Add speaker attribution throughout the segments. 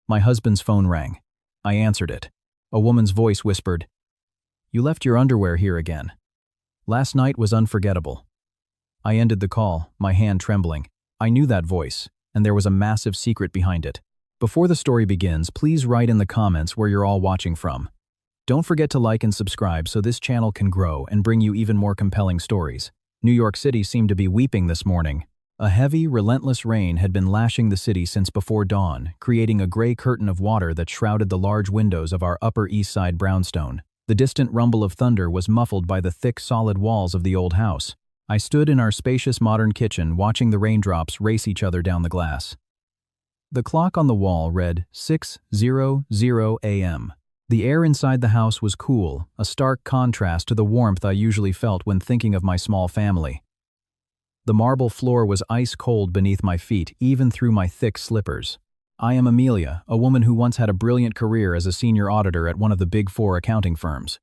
Speaker 1: My husband's phone rang. I answered it. A woman's voice whispered, "You left your underwear here again. Last night was unforgettable." I ended the call, my hand trembling. I knew that voice, and there was a massive secret behind it. Before the story begins, please write in the comments where you're all watching from. Don't forget to like and subscribe so this channel can grow and bring you even more compelling stories. New York City seemed to be weeping this morning. A heavy, relentless rain had been lashing the city since before dawn, creating a gray curtain of water that shrouded the large windows of our Upper East Side brownstone. The distant rumble of thunder was muffled by the thick, solid walls of the old house. I stood in our spacious modern kitchen watching the raindrops race each other down the glass. The clock on the wall read 6:00 a.m. The air inside the house was cool, a stark contrast to the warmth I usually felt when thinking of my small family. The marble floor was ice cold beneath my feet, even through my thick slippers. I am Amelia, a woman who once had a brilliant career as a senior auditor at one of the Big Four accounting firms.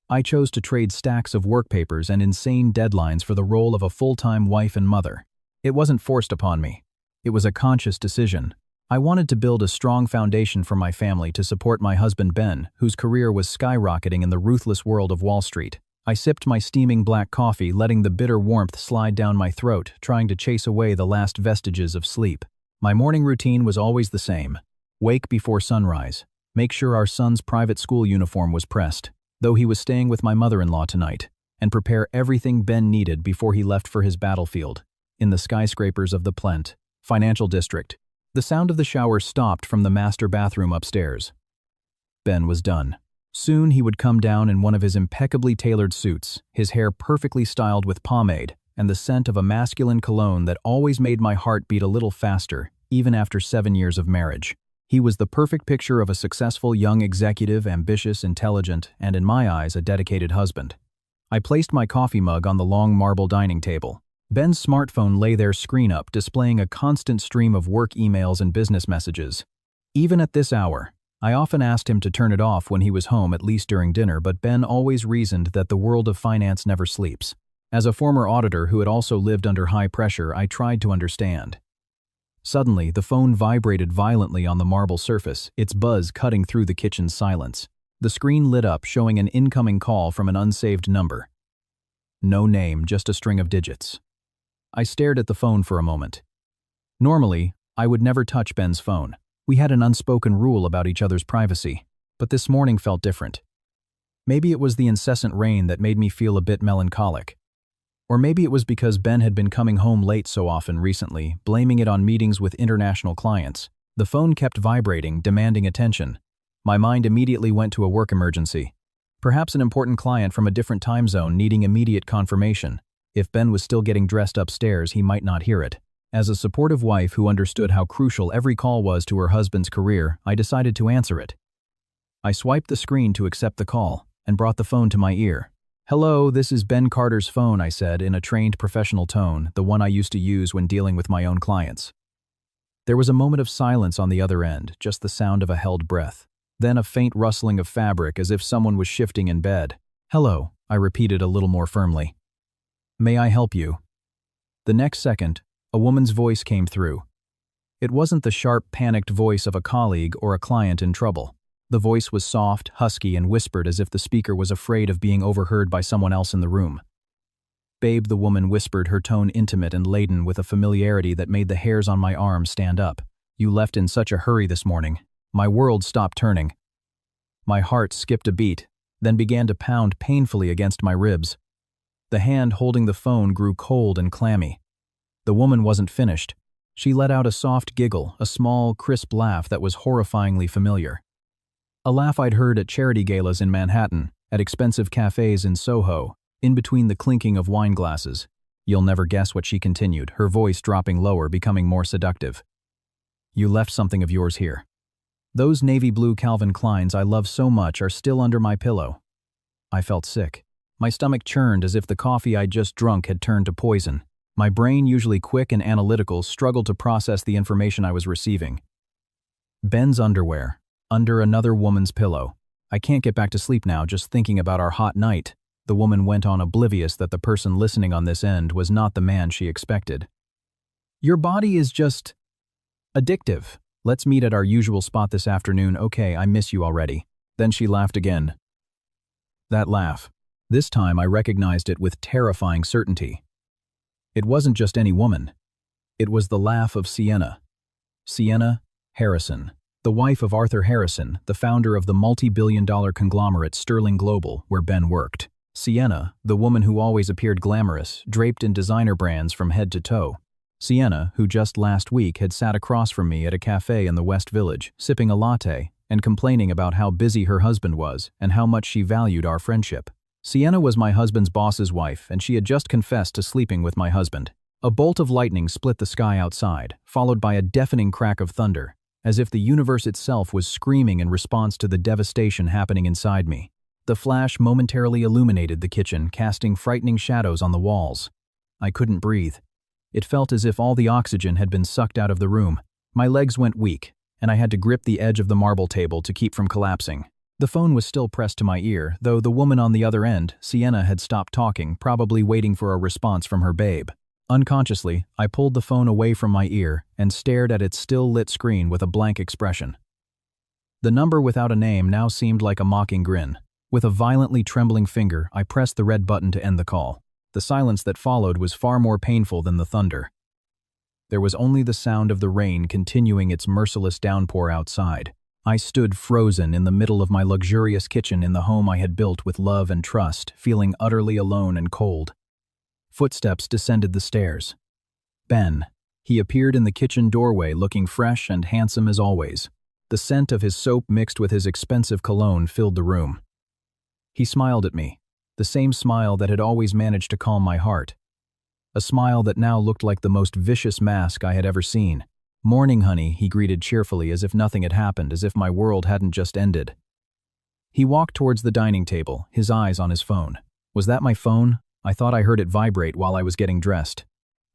Speaker 1: I chose to trade stacks of work papers and insane deadlines for the role of a full-time wife and mother. It wasn't forced upon me. It was a conscious decision. I wanted to build a strong foundation for my family to support my husband Ben, whose career was skyrocketing in the ruthless world of Wall Street. I sipped my steaming black coffee, letting the bitter warmth slide down my throat, trying to chase away the last vestiges of sleep. My morning routine was always the same. Wake before sunrise. Make sure our son's private school uniform was pressed, though he was staying with my mother-in-law tonight, and prepare everything Ben needed before he left for his battlefield. In the skyscrapers of the Plent Financial District, the sound of the shower stopped from the master bathroom upstairs. Ben was done. Soon he would come down in one of his impeccably tailored suits, his hair perfectly styled with pomade, and the scent of a masculine cologne that always made my heart beat a little faster, even after 7 years of marriage. He was the perfect picture of a successful young executive, ambitious, intelligent, and in my eyes, a dedicated husband. I placed my coffee mug on the long marble dining table. Ben's smartphone lay there screen up, displaying a constant stream of work emails and business messages. Even at this hour, I often asked him to turn it off when he was home, at least during dinner, but Ben always reasoned that the world of finance never sleeps. As a former auditor who had also lived under high pressure, I tried to understand. Suddenly, the phone vibrated violently on the marble surface, its buzz cutting through the kitchen's silence. The screen lit up, showing an incoming call from an unsaved number. No name, just a string of digits. I stared at the phone for a moment. Normally, I would never touch Ben's phone. We had an unspoken rule about each other's privacy, but this morning felt different. Maybe it was the incessant rain that made me feel a bit melancholic. Or maybe it was because Ben had been coming home late so often recently, blaming it on meetings with international clients. The phone kept vibrating, demanding attention. My mind immediately went to a work emergency. Perhaps an important client from a different time zone needing immediate confirmation. If Ben was still getting dressed upstairs, he might not hear it. As a supportive wife who understood how crucial every call was to her husband's career, I decided to answer it. I swiped the screen to accept the call and brought the phone to my ear. "Hello, this is Ben Carter's phone," I said in a trained professional tone, the one I used to use when dealing with my own clients. There was a moment of silence on the other end, just the sound of a held breath. Then a faint rustling of fabric as if someone was shifting in bed. "Hello," I repeated a little more firmly. "May I help you?" The next second, a woman's voice came through. It wasn't the sharp, panicked voice of a colleague or a client in trouble. The voice was soft, husky, and whispered as if the speaker was afraid of being overheard by someone else in the room. "Babe," the woman whispered, her tone intimate and laden with a familiarity that made the hairs on my arm stand up. "You left in such a hurry this morning." My world stopped turning. My heart skipped a beat, then began to pound painfully against my ribs. The hand holding the phone grew cold and clammy. The woman wasn't finished. She let out a soft giggle, a small, crisp laugh that was horrifyingly familiar. A laugh I'd heard at charity galas in Manhattan, at expensive cafes in Soho, in between the clinking of wine glasses. You'll never guess what she continued, her voice dropping lower, becoming more seductive. "You left something of yours here. Those navy blue Calvin Kleins I love so much are still under my pillow." I felt sick. My stomach churned as if the coffee I'd just drunk had turned to poison. My brain, usually quick and analytical, struggled to process the information I was receiving. Ben's underwear, under another woman's pillow. "I can't get back to sleep now just thinking about our hot night," the woman went on, oblivious that the person listening on this end was not the man she expected. "Your body is just addictive. Let's meet at our usual spot this afternoon. Okay, I miss you already. Then she laughed again. That laugh. This time I recognized it with terrifying certainty. It wasn't just any woman. It was the laugh of Sienna. Sienna Harrison, the wife of Arthur Harrison, the founder of the multi-billion-dollar conglomerate Sterling Global, where Ben worked. Sienna, the woman who always appeared glamorous, draped in designer brands from head to toe. Sienna, who just last week had sat across from me at a cafe in the West Village, sipping a latte and complaining about how busy her husband was and how much she valued our friendship. Sienna was my husband's boss's wife, and she had just confessed to sleeping with my husband. A bolt of lightning split the sky outside, followed by a deafening crack of thunder, as if the universe itself was screaming in response to the devastation happening inside me. The flash momentarily illuminated the kitchen, casting frightening shadows on the walls. I couldn't breathe. It felt as if all the oxygen had been sucked out of the room. My legs went weak, and I had to grip the edge of the marble table to keep from collapsing. The phone was still pressed to my ear, though the woman on the other end, Sienna, had stopped talking, probably waiting for a response from her babe. Unconsciously, I pulled the phone away from my ear and stared at its still-lit screen with a blank expression. The number without a name now seemed like a mocking grin. With a violently trembling finger, I pressed the red button to end the call. The silence that followed was far more painful than the thunder. There was only the sound of the rain continuing its merciless downpour outside. I stood frozen in the middle of my luxurious kitchen in the home I had built with love and trust, feeling utterly alone and cold. Footsteps descended the stairs. Ben. He appeared in the kitchen doorway looking fresh and handsome as always. The scent of his soap mixed with his expensive cologne filled the room. He smiled at me, the same smile that had always managed to calm my heart. A smile that now looked like the most vicious mask I had ever seen. "Morning, honey," he greeted cheerfully, as if nothing had happened, as if my world hadn't just ended. He walked towards the dining table, his eyes on his phone. Was that my phone? I thought I heard it vibrate while I was getting dressed.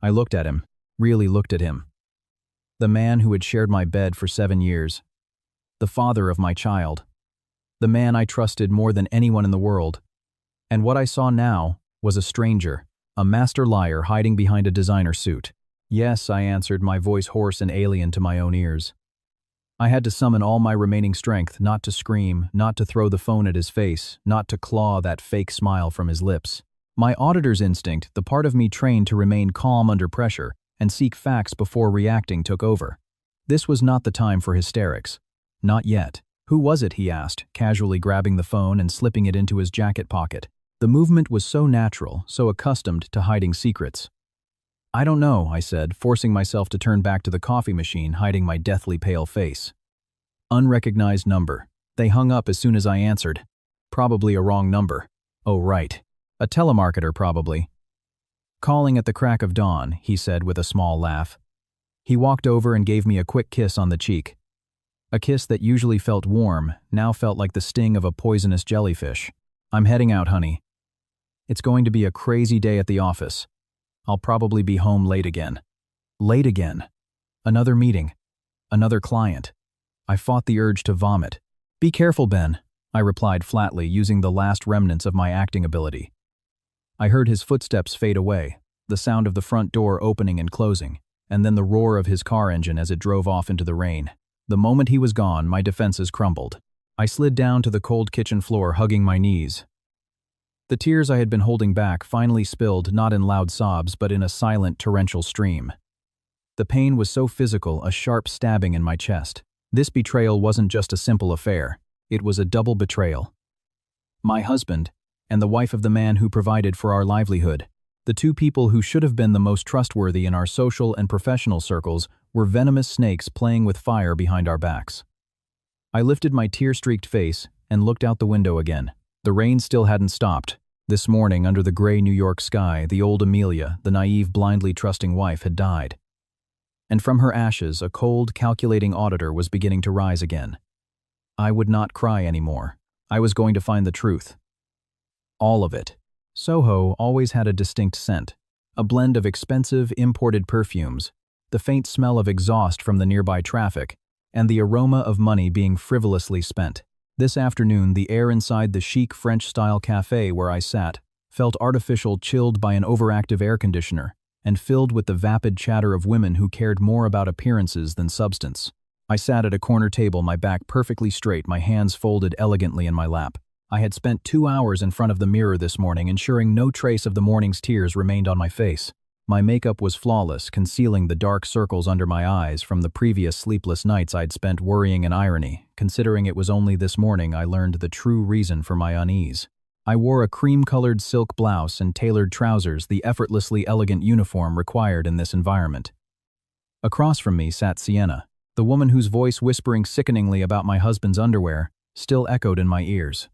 Speaker 1: I looked at him, really looked at him. The man who had shared my bed for 7 years. The father of my child. The man I trusted more than anyone in the world. And what I saw now was a stranger, a master liar hiding behind a designer suit. "Yes," I answered, my voice hoarse and alien to my own ears. I had to summon all my remaining strength not to scream, not to throw the phone at his face, not to claw that fake smile from his lips. My auditor's instinct, the part of me trained to remain calm under pressure and seek facts before reacting, took over. This was not the time for hysterics. Not yet. "Who was it?" he asked, casually grabbing the phone and slipping it into his jacket pocket. The movement was so natural, so accustomed to hiding secrets. "I don't know," I said, forcing myself to turn back to the coffee machine, hiding my deathly pale face. Unrecognized number. They hung up as soon as I answered. Probably a wrong number. Oh, right. A telemarketer, probably. "Calling at the crack of dawn," he said with a small laugh. He walked over and gave me a quick kiss on the cheek. A kiss that usually felt warm, now felt like the sting of a poisonous jellyfish. "I'm heading out, honey. It's going to be a crazy day at the office. I'll probably be home late again." Late again. Another meeting. Another client. I fought the urge to vomit. "Be careful, Ben," I replied flatly, using the last remnants of my acting ability. I heard his footsteps fade away, the sound of the front door opening and closing, and then the roar of his car engine as it drove off into the rain. The moment he was gone, my defenses crumbled. I slid down to the cold kitchen floor, hugging my knees. The tears I had been holding back finally spilled, not in loud sobs, but in a silent, torrential stream. The pain was so physical, a sharp stabbing in my chest. This betrayal wasn't just a simple affair. It was a double betrayal. My husband, and the wife of the man who provided for our livelihood, the two people who should have been the most trustworthy in our social and professional circles, were venomous snakes playing with fire behind our backs. I lifted my tear-streaked face and looked out the window again. The rain still hadn't stopped. This morning, under the gray New York sky, the old Amelia, the naive, blindly trusting wife, had died. And from her ashes, a cold, calculating auditor was beginning to rise again. I would not cry anymore. I was going to find the truth. All of it. Soho always had a distinct scent, a blend of expensive, imported perfumes, the faint smell of exhaust from the nearby traffic, and the aroma of money being frivolously spent. This afternoon, the air inside the chic French-style cafe where I sat felt artificial, chilled by an overactive air conditioner, and filled with the vapid chatter of women who cared more about appearances than substance. I sat at a corner table, my back perfectly straight, my hands folded elegantly in my lap. I had spent 2 hours in front of the mirror this morning, ensuring no trace of the morning's tears remained on my face. My makeup was flawless, concealing the dark circles under my eyes from the previous sleepless nights I'd spent worrying and irony. Considering it was only this morning I learned the true reason for my unease. I wore a cream-colored silk blouse and tailored trousers, the effortlessly elegant uniform required in this environment. Across from me sat Sienna, the woman whose voice whispering sickeningly about my husband's underwear still echoed in my ears.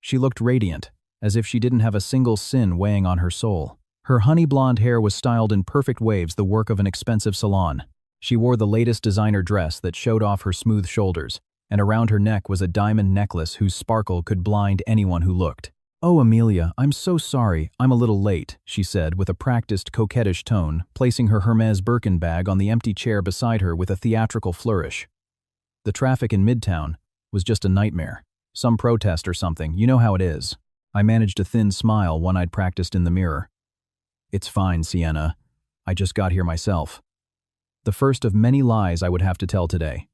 Speaker 1: She looked radiant, as if she didn't have a single sin weighing on her soul. Her honey-blonde hair was styled in perfect waves, the work of an expensive salon. She wore the latest designer dress that showed off her smooth shoulders, and around her neck was a diamond necklace whose sparkle could blind anyone who looked. "Oh, Amelia, I'm so sorry, I'm a little late," she said with a practiced, coquettish tone, placing her Hermes Birkin bag on the empty chair beside her with a theatrical flourish. The traffic in Midtown was just a nightmare. Some protest or something, you know how it is. I managed a thin smile, one I'd practiced in the mirror. "It's fine, Sienna. I just got here myself." The first of many lies I would have to tell today.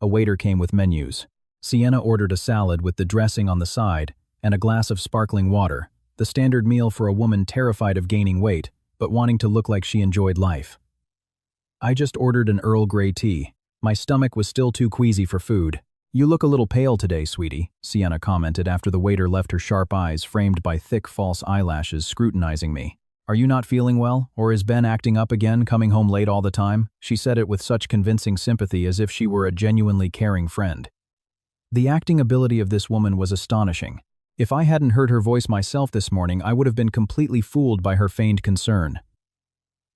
Speaker 1: A waiter came with menus. Sienna ordered a salad with the dressing on the side and a glass of sparkling water, the standard meal for a woman terrified of gaining weight, but wanting to look like she enjoyed life. I just ordered an Earl Grey tea. My stomach was still too queasy for food. "You look a little pale today, sweetie," Sienna commented after the waiter left, her sharp eyes framed by thick false eyelashes scrutinizing me. "Are you not feeling well, or is Ben acting up again, coming home late all the time?" She said it with such convincing sympathy as if she were a genuinely caring friend. The acting ability of this woman was astonishing. If I hadn't heard her voice myself this morning, I would have been completely fooled by her feigned concern.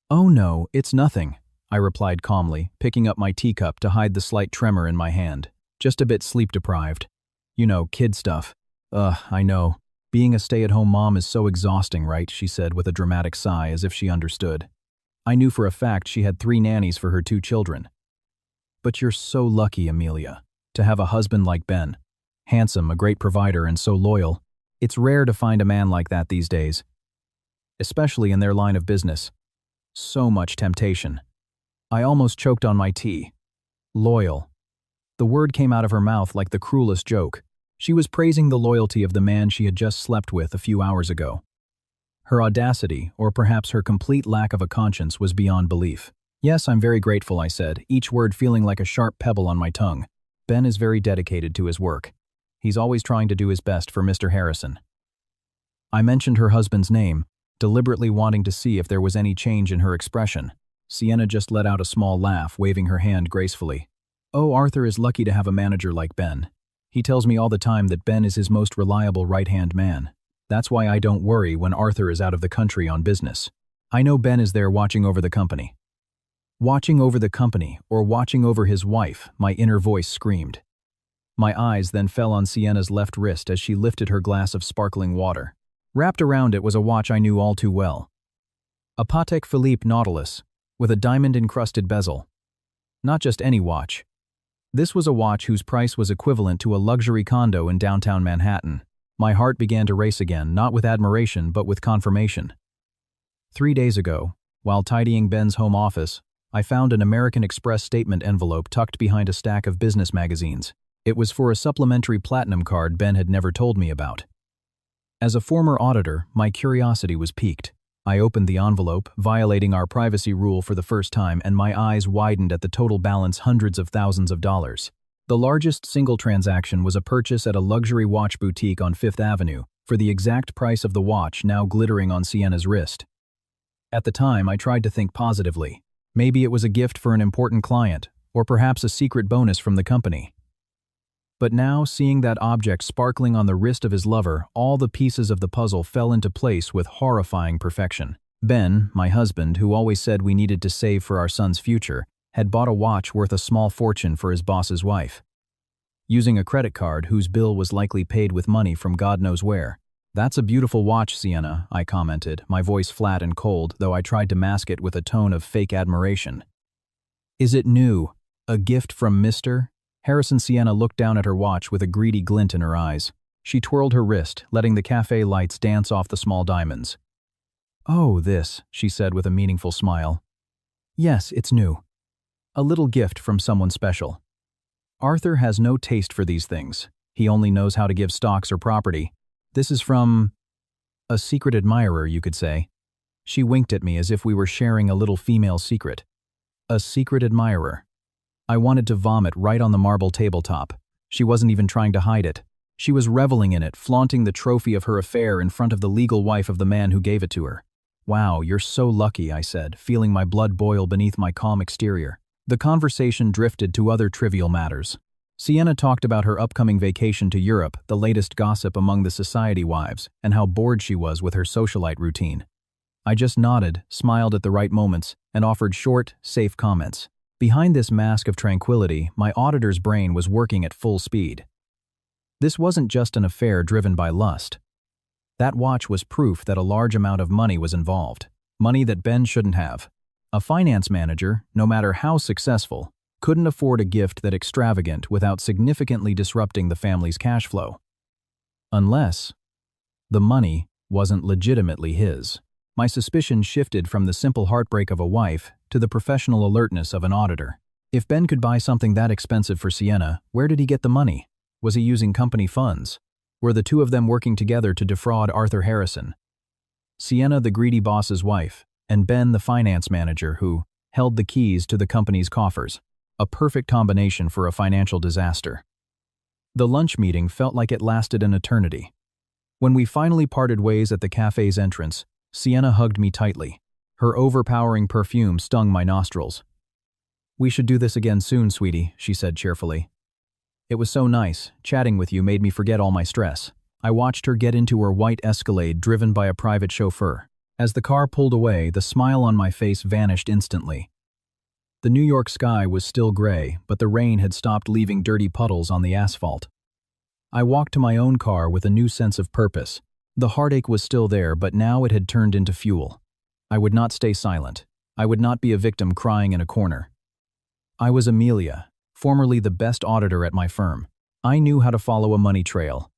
Speaker 1: "Oh no, it's nothing," I replied calmly, picking up my teacup to hide the slight tremor in my hand. "Just a bit sleep-deprived. You know, kid stuff." I know. Being a stay-at-home mom is so exhausting, right?" she said with a dramatic sigh as if she understood. I knew for a fact she had 3 nannies for her 2 children. "But you're so lucky, Amelia, to have a husband like Ben. Handsome, a great provider, and so loyal. It's rare to find a man like that these days, especially in their line of business. So much temptation." I almost choked on my tea. Loyal. The word came out of her mouth like the cruelest joke. She was praising the loyalty of the man she had just slept with a few hours ago. Her audacity, or perhaps her complete lack of a conscience, was beyond belief. "Yes, I'm very grateful," I said, each word feeling like a sharp pebble on my tongue. "Ben is very dedicated to his work. He's always trying to do his best for Mr. Harrison." I mentioned her husband's name, deliberately wanting to see if there was any change in her expression. Sienna just let out a small laugh, waving her hand gracefully. "Oh, Arthur is lucky to have a manager like Ben. He tells me all the time that Ben is his most reliable right-hand man. That's why I don't worry when Arthur is out of the country on business. I know Ben is there watching over the company." Watching over the company, or watching over his wife, my inner voice screamed. My eyes then fell on Sienna's left wrist as she lifted her glass of sparkling water. Wrapped around it was a watch I knew all too well. A Patek Philippe Nautilus, with a diamond-encrusted bezel. Not just any watch. This was a watch whose price was equivalent to a luxury condo in downtown Manhattan. My heart began to race again, not with admiration but with confirmation. 3 days ago, while tidying Ben's home office, I found an American Express statement envelope tucked behind a stack of business magazines. It was for a supplementary platinum card Ben had never told me about. As a former auditor, my curiosity was piqued. I opened the envelope, violating our privacy rule for the first time, and my eyes widened at the total balance, hundreds of thousands of dollars. The largest single transaction was a purchase at a luxury watch boutique on Fifth Avenue for the exact price of the watch now glittering on Sienna's wrist. At the time, I tried to think positively. Maybe it was a gift for an important client, or perhaps a secret bonus from the company. But now, seeing that object sparkling on the wrist of his lover, all the pieces of the puzzle fell into place with horrifying perfection. Ben, my husband, who always said we needed to save for our son's future, had bought a watch worth a small fortune for his boss's wife. Using a credit card whose bill was likely paid with money from God knows where. "That's a beautiful watch, Sienna," I commented, my voice flat and cold, though I tried to mask it with a tone of fake admiration. "Is it new? A gift from Mr. Harrison?" Sienna looked down at her watch with a greedy glint in her eyes. She twirled her wrist, letting the cafe lights dance off the small diamonds. "Oh, this," she said with a meaningful smile. "Yes, it's new." A little gift from someone special. Arthur has no taste for these things. He only knows how to give stocks or property. This is from a secret admirer, you could say. She winked at me as if we were sharing a little female secret. A secret admirer. I wanted to vomit right on the marble tabletop. She wasn't even trying to hide it. She was reveling in it, flaunting the trophy of her affair in front of the legal wife of the man who gave it to her. Wow, you're so lucky, I said, feeling my blood boil beneath my calm exterior. The conversation drifted to other trivial matters. Sienna talked about her upcoming vacation to Europe, the latest gossip among the society wives, and how bored she was with her socialite routine. I just nodded, smiled at the right moments, and offered short, safe comments. Behind this mask of tranquility, my auditor's brain was working at full speed. This wasn't just an affair driven by lust. That watch was proof that a large amount of money was involved. Money that Ben shouldn't have. A finance manager, no matter how successful, couldn't afford a gift that extravagant without significantly disrupting the family's cash flow. Unless the money wasn't legitimately his. My suspicion shifted from the simple heartbreak of a wife to the professional alertness of an auditor. If Ben could buy something that expensive for Sienna, where did he get the money? Was he using company funds? Were the two of them working together to defraud Arthur Harrison? Sienna, the greedy boss's wife, and Ben, the finance manager who held the keys to the company's coffers. A perfect combination for a financial disaster. The lunch meeting felt like it lasted an eternity. When we finally parted ways at the cafe's entrance, Sienna hugged me tightly. Her overpowering perfume stung my nostrils. "We should do this again soon, sweetie," she said cheerfully. "It was so nice. Chatting with you made me forget all my stress." I watched her get into her white Escalade driven by a private chauffeur. As the car pulled away, the smile on my face vanished instantly. The New York sky was still gray, but the rain had stopped leaving dirty puddles on the asphalt. I walked to my own car with a new sense of purpose. The heartache was still there, but now it had turned into fuel. I would not stay silent. I would not be a victim crying in a corner. I was Amelia, formerly the best auditor at my firm. I knew how to follow a money trail.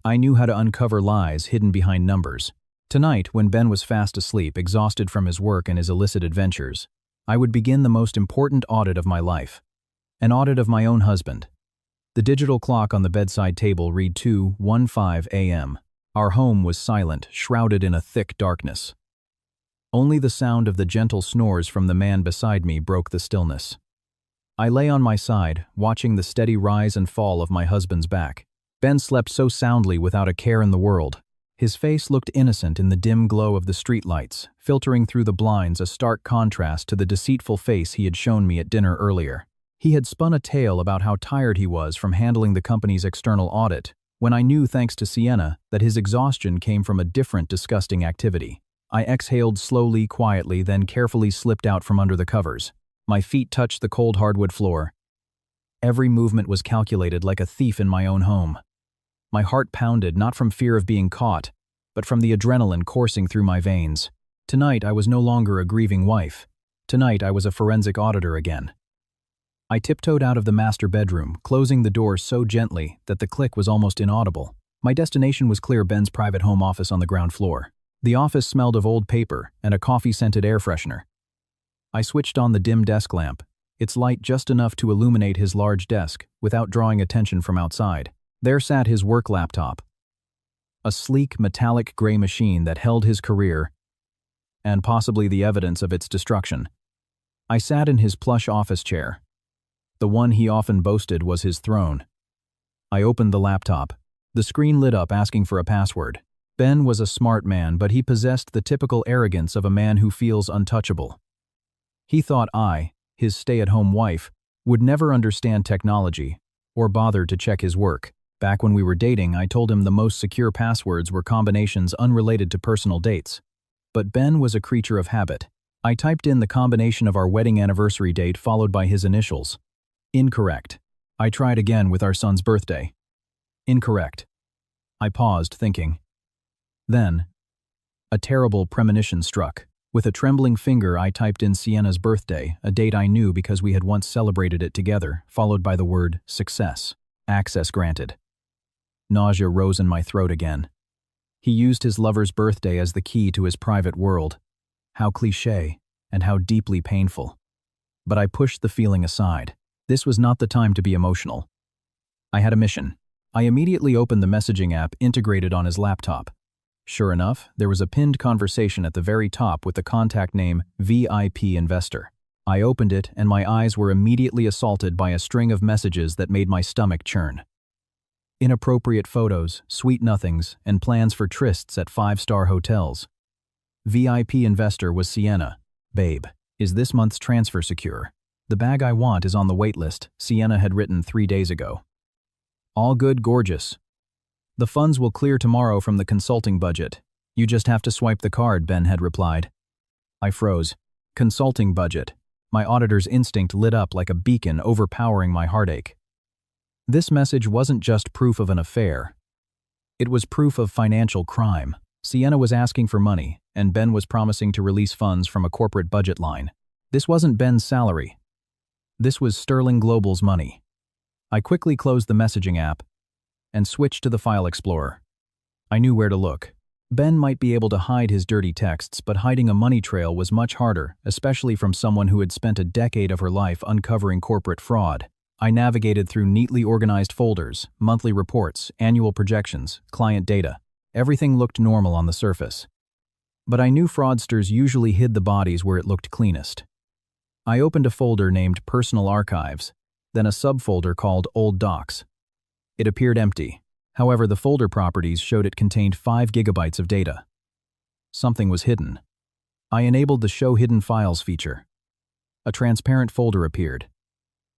Speaker 1: I knew how to uncover lies hidden behind numbers. Tonight, when Ben was fast asleep, exhausted from his work and his illicit adventures, I would begin the most important audit of my life. An audit of my own husband. The digital clock on the bedside table read 2:15 a.m. Our home was silent, shrouded in a thick darkness. Only the sound of the gentle snores from the man beside me broke the stillness. I lay on my side, watching the steady rise and fall of my husband's back. Ben slept so soundly without a care in the world. His face looked innocent in the dim glow of the streetlights, filtering through the blinds, a stark contrast to the deceitful face he had shown me at dinner earlier. He had spun a tale about how tired he was from handling the company's external audit, when I knew, thanks to Sienna, that his exhaustion came from a different disgusting activity. I exhaled slowly, quietly, then carefully slipped out from under the covers. My feet touched the cold hardwood floor. Every movement was calculated, like a thief in my own home. My heart pounded, not from fear of being caught, but from the adrenaline coursing through my veins. Tonight I was no longer a grieving wife. Tonight I was a forensic auditor again. I tiptoed out of the master bedroom, closing the door so gently that the click was almost inaudible. My destination was clear: Ben's private home office on the ground floor. The office smelled of old paper and a coffee-scented air freshener. I switched on the dim desk lamp, its light just enough to illuminate his large desk without drawing attention from outside. There sat his work laptop, a sleek, metallic gray machine that held his career and possibly the evidence of its destruction. I sat in his plush office chair. The one he often boasted was his throne. I opened the laptop. The screen lit up, asking for a password. Ben was a smart man, but he possessed the typical arrogance of a man who feels untouchable. He thought I, his stay-at-home wife, would never understand technology or bother to check his work. Back when we were dating, I told him the most secure passwords were combinations unrelated to personal dates. But Ben was a creature of habit. I typed in the combination of our wedding anniversary date followed by his initials. Incorrect. I tried again with our son's birthday. Incorrect. I paused, thinking. Then, a terrible premonition struck. With a trembling finger, I typed in Sienna's birthday, a date I knew because we had once celebrated it together, followed by the word success. Access granted. Nausea rose in my throat again. He used his lover's birthday as the key to his private world. How cliché, and how deeply painful. but I pushed the feeling aside. This was not the time to be emotional. I had a mission. I immediately opened the messaging app integrated on his laptop. Sure enough, there was a pinned conversation at the very top with the contact name VIP Investor. I opened it and my eyes were immediately assaulted by a string of messages that made my stomach churn. Inappropriate photos, sweet nothings, and plans for trysts at 5-star hotels. VIP Investor was Sienna. Babe, is this month's transfer secure? The bag I want is on the wait list, Sienna had written 3 days ago. All good, gorgeous. The funds will clear tomorrow from the consulting budget. You just have to swipe the card, Ben had replied. I froze. Consulting budget. My auditor's instinct lit up like a beacon, overpowering my heartache. This message wasn't just proof of an affair. It was proof of financial crime. Sienna was asking for money, and Ben was promising to release funds from a corporate budget line. This wasn't Ben's salary. This was Sterling Global's money. I quickly closed the messaging app and switched to the file explorer. I knew where to look. Ben might be able to hide his dirty texts, but hiding a money trail was much harder, especially from someone who had spent a decade of her life uncovering corporate fraud. I navigated through neatly organized folders, monthly reports, annual projections, client data. Everything looked normal on the surface. But I knew fraudsters usually hid the bodies where it looked cleanest. I opened a folder named Personal Archives, then a subfolder called Old Docs. It appeared empty. However, the folder properties showed it contained 5 gigabytes of data. Something was hidden. I enabled the Show Hidden Files feature. A transparent folder appeared.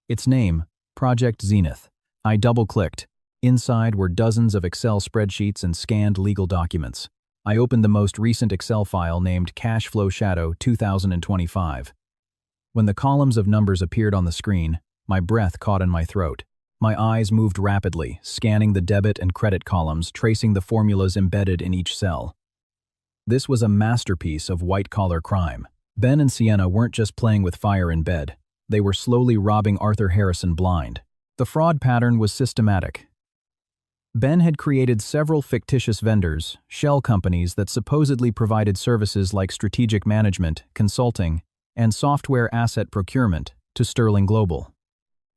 Speaker 1: Its name, Project Zenith. I double-clicked. Inside were dozens of Excel spreadsheets and scanned legal documents. I opened the most recent Excel file named Cash Flow Shadow 2025. When the columns of numbers appeared on the screen, my breath caught in my throat. My eyes moved rapidly, scanning the debit and credit columns, tracing the formulas embedded in each cell. This was a masterpiece of white-collar crime. Ben and Sienna weren't just playing with fire in bed. They were slowly robbing Arthur Harrison blind. The fraud pattern was systematic. Ben had created several fictitious vendors, shell companies that supposedly provided services like strategic management, consulting, and software asset procurement to Sterling Global.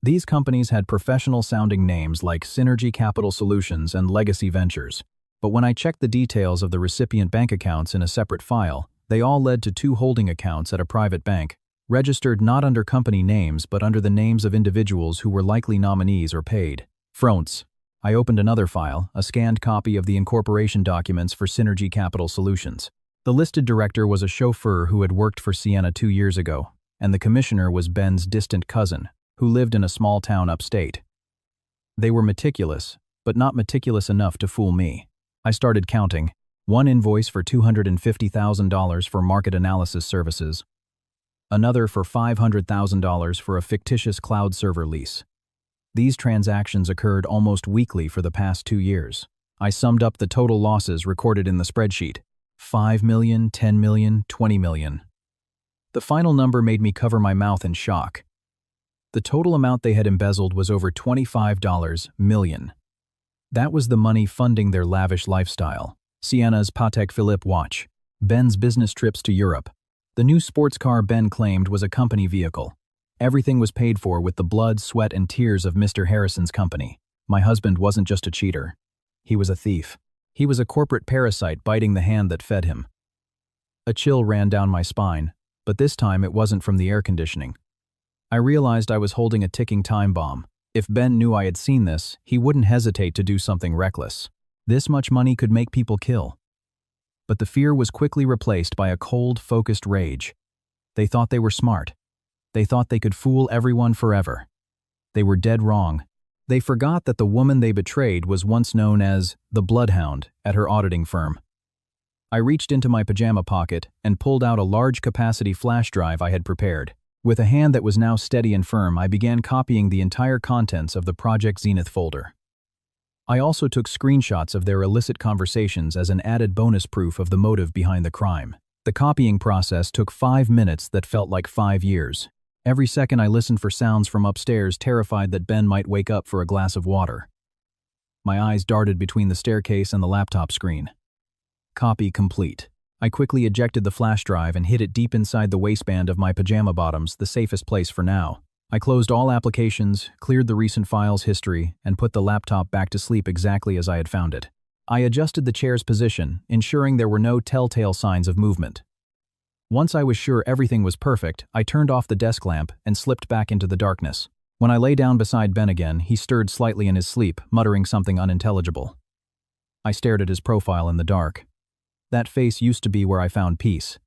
Speaker 1: These companies had professional-sounding names like Synergy Capital Solutions and Legacy Ventures, but when I checked the details of the recipient bank accounts in a separate file, they all led to 2 holding accounts at a private bank, registered not under company names but under the names of individuals who were likely nominees or paid. Fronts. I opened another file, a scanned copy of the incorporation documents for Synergy Capital Solutions. The listed director was a chauffeur who had worked for Sienna 2 years ago, and the commissioner was Ben's distant cousin, who lived in a small town upstate. They were meticulous, but not meticulous enough to fool me. I started counting. 1 invoice for $250,000 for market analysis services, another for $500,000 for a fictitious cloud server lease. These transactions occurred almost weekly for the past 2 years. I summed up the total losses recorded in the spreadsheet. 5 million, 10 million, 20 million. The final number made me cover my mouth in shock. The total amount they had embezzled was over $25 million. That was the money funding their lavish lifestyle. Sienna's Patek Philippe watch, Ben's business trips to Europe. The new sports car Ben claimed was a company vehicle. Everything was paid for with the blood, sweat, and tears of Mr. Harrison's company. My husband wasn't just a cheater. He was a thief. He was a corporate parasite biting the hand that fed him. A chill ran down my spine, but this time it wasn't from the air conditioning. I realized I was holding a ticking time bomb. If Ben knew I had seen this, he wouldn't hesitate to do something reckless. This much money could make people kill. But the fear was quickly replaced by a cold, focused rage. They thought they were smart. They thought they could fool everyone forever. They were dead wrong. They forgot that the woman they betrayed was once known as the Bloodhound at her auditing firm. I reached into my pajama pocket and pulled out a large-capacity flash drive I had prepared. With a hand that was now steady and firm, I began copying the entire contents of the Project Zenith folder. I also took screenshots of their illicit conversations as an added bonus proof of the motive behind the crime. The copying process took 5 minutes that felt like 5 years. Every second I listened for sounds from upstairs, terrified that Ben might wake up for a glass of water. My eyes darted between the staircase and the laptop screen. Copy complete. I quickly ejected the flash drive and hid it deep inside the waistband of my pajama bottoms, the safest place for now. I closed all applications, cleared the recent files history, and put the laptop back to sleep exactly as I had found it. I adjusted the chair's position, ensuring there were no telltale signs of movement. Once I was sure everything was perfect, I turned off the desk lamp and slipped back into the darkness. When I lay down beside Ben again, he stirred slightly in his sleep, muttering something unintelligible. I stared at his profile in the dark. That face used to be where I found peace.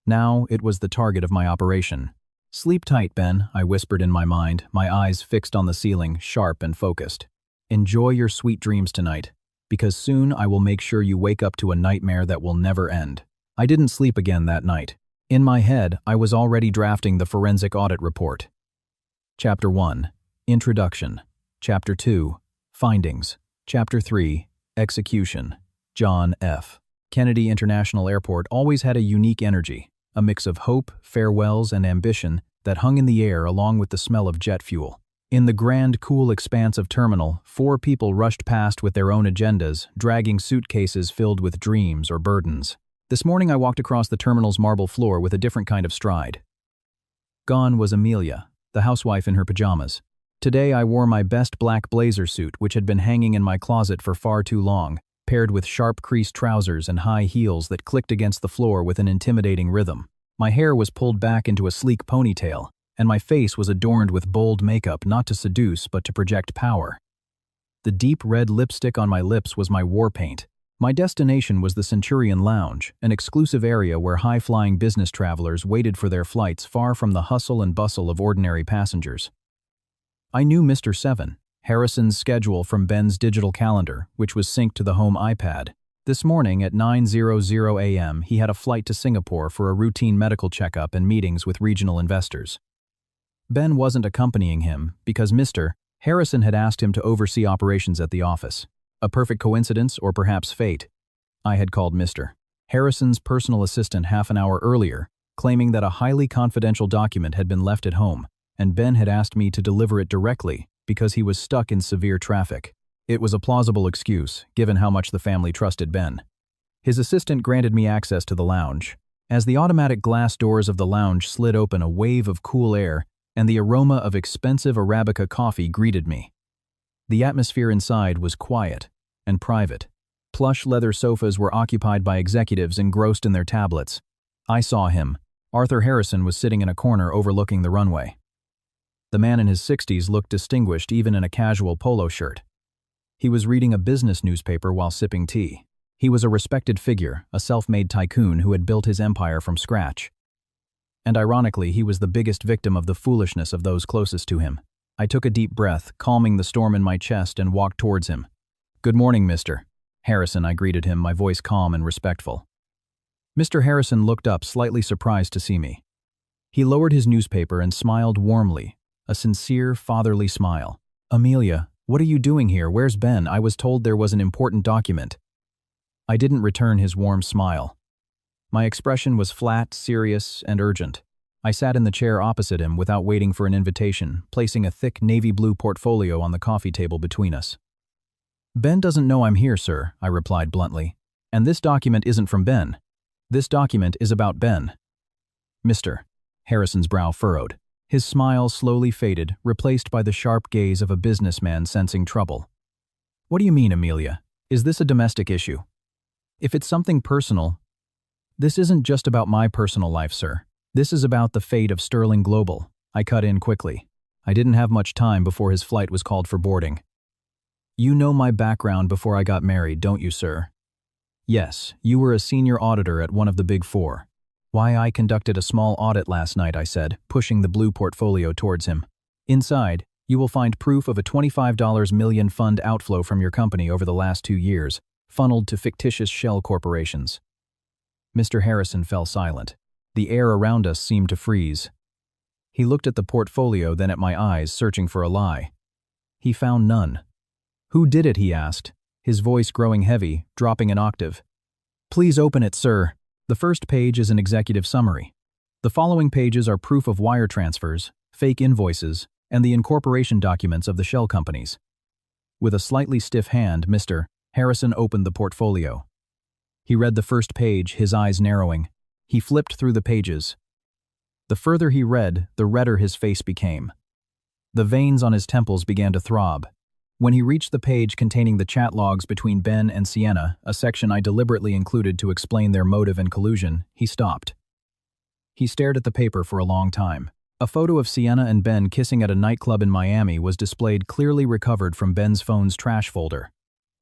Speaker 1: Now it was the target of my operation. "Sleep tight, Ben," I whispered in my mind, my eyes fixed on the ceiling, sharp and focused. "Enjoy your sweet dreams tonight, because soon I will make sure you wake up to a nightmare that will never end." I didn't sleep again that night. In my head, I was already drafting the forensic audit report. Chapter 1. Introduction. Chapter 2. Findings. Chapter 3. Execution. John F. Kennedy International Airport always had a unique energy, a mix of hope, farewells, and ambition that hung in the air along with the smell of jet fuel. In the grand, cool expanse of terminal, 4 people rushed past with their own agendas, dragging suitcases filled with dreams or burdens. This morning I walked across the terminal's marble floor with a different kind of stride. Gone was Amelia, the housewife in her pajamas. Today I wore my best black blazer suit, which had been hanging in my closet for far too long, paired with sharp creased trousers and high heels that clicked against the floor with an intimidating rhythm. My hair was pulled back into a sleek ponytail, and my face was adorned with bold makeup not to seduce but to project power. The deep red lipstick on my lips was my war paint. My destination was the Centurion Lounge, an exclusive area where high-flying business travelers waited for their flights far from the hustle and bustle of ordinary passengers. I knew Mr. 7, Harrison's schedule from Ben's digital calendar, which was synced to the home iPad. This morning at 9:00 a.m., he had a flight to Singapore for a routine medical checkup and meetings with regional investors. Ben wasn't accompanying him because Mr. Harrison had asked him to oversee operations at the office. A perfect coincidence or perhaps fate. I had called Mr. Harrison's personal assistant half an hour earlier, claiming that a highly confidential document had been left at home, and Ben had asked me to deliver it directly because he was stuck in severe traffic. It was a plausible excuse, given how much the family trusted Ben. His assistant granted me access to the lounge. As the automatic glass doors of the lounge slid open, a wave of cool air and the aroma of expensive Arabica coffee greeted me. The atmosphere inside was quiet and private. Plush leather sofas were occupied by executives engrossed in their tablets. I saw him. Arthur Harrison was sitting in a corner overlooking the runway. The man in his 60s looked distinguished even in a casual polo shirt. He was reading a business newspaper while sipping tea. He was a respected figure, a self-made tycoon who had built his empire from scratch. And ironically, he was the biggest victim of the foolishness of those closest to him. I took a deep breath, calming the storm in my chest, and walked towards him. "Good morning, Mr. Harrison," I greeted him, my voice calm and respectful. Mr. Harrison looked up, slightly surprised to see me. He lowered his newspaper and smiled warmly, a sincere, fatherly smile. "Amelia, what are you doing here? Where's Ben? I was told there was an important document." I didn't return his warm smile. My expression was flat, serious, and urgent. I sat in the chair opposite him without waiting for an invitation, placing a thick navy blue portfolio on the coffee table between us. "Ben doesn't know I'm here, sir," I replied bluntly. "And this document isn't from Ben. This document is about Ben." "Mr." Harrison's brow furrowed. His smile slowly faded, replaced by the sharp gaze of a businessman sensing trouble. "What do you mean, Amelia? Is this a domestic issue? If it's something personal..." "This isn't just about my personal life, sir. This is about the fate of Sterling Global." I cut in quickly. I didn't have much time before his flight was called for boarding. "You know my background before I got married, don't you, sir?" "Yes, you were a senior auditor at one of the Big Four." "Why, I conducted a small audit last night," I said, pushing the blue portfolio towards him. "Inside, you will find proof of a $25 million fund outflow from your company over the last 2 years, funneled to fictitious shell corporations." Mr. Harrison fell silent. The air around us seemed to freeze. He looked at the portfolio, then at my eyes, searching for a lie. He found none. "Who did it?" he asked, his voice growing heavy, dropping an octave. "Please open it, sir." The first page is an executive summary. The following pages are proof of wire transfers, fake invoices, and the incorporation documents of the shell companies. With a slightly stiff hand, Mr. Harrison opened the portfolio. He read the first page, his eyes narrowing. He flipped through the pages. The further he read, the redder his face became. The veins on his temples began to throb. When he reached the page containing the chat logs between Ben and Sienna, a section I deliberately included to explain their motive and collusion, he stopped. He stared at the paper for a long time. A photo of Sienna and Ben kissing at a nightclub in Miami was displayed, clearly recovered from Ben's phone's trash folder.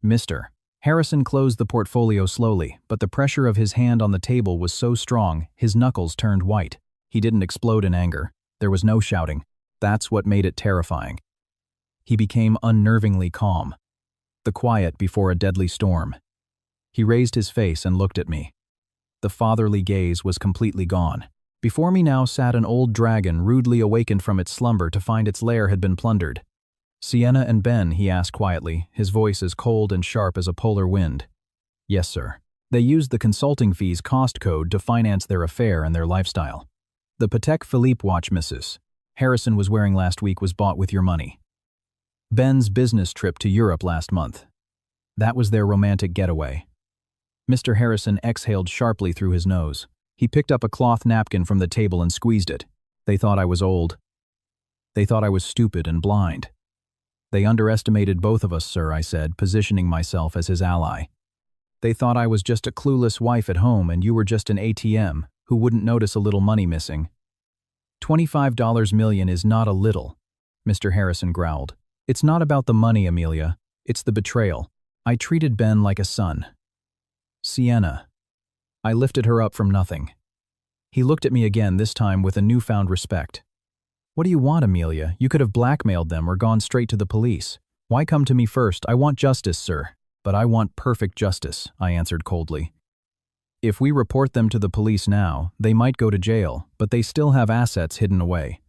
Speaker 1: Mr. Harrison closed the portfolio slowly, but the pressure of his hand on the table was so strong, his knuckles turned white. He didn't explode in anger. There was no shouting. That's what made it terrifying. He became unnervingly calm. The quiet before a deadly storm. He raised his face and looked at me. The fatherly gaze was completely gone. Before me now sat an old dragon rudely awakened from its slumber to find its lair had been plundered. "Sienna and Ben," he asked quietly, his voice as cold and sharp as a polar wind. "Yes, sir. They used the consulting fees cost code to finance their affair and their lifestyle. The Patek Philippe watch Mrs. Harrison was wearing last week was bought with your money. Ben's business trip to Europe last month. That was their romantic getaway." Mr. Harrison exhaled sharply through his nose. He picked up a cloth napkin from the table and squeezed it. "They thought I was old. They thought I was stupid and blind. They underestimated both of us, sir," I said, positioning myself as his ally. "They thought I was just a clueless wife at home and you were just an ATM who wouldn't notice a little money missing." $25 million is not a little," Mr. Harrison growled. "It's not about the money, Amelia. It's the betrayal. I treated Ben like a son. Sienna. I lifted her up from nothing." He looked at me again, this time with a newfound respect. "What do you want, Amelia? You could have blackmailed them or gone straight to the police. Why come to me first? I want justice, sir. But I want perfect justice," I answered coldly. "If we report them to the police now, they might go to jail, but they still have assets hidden away.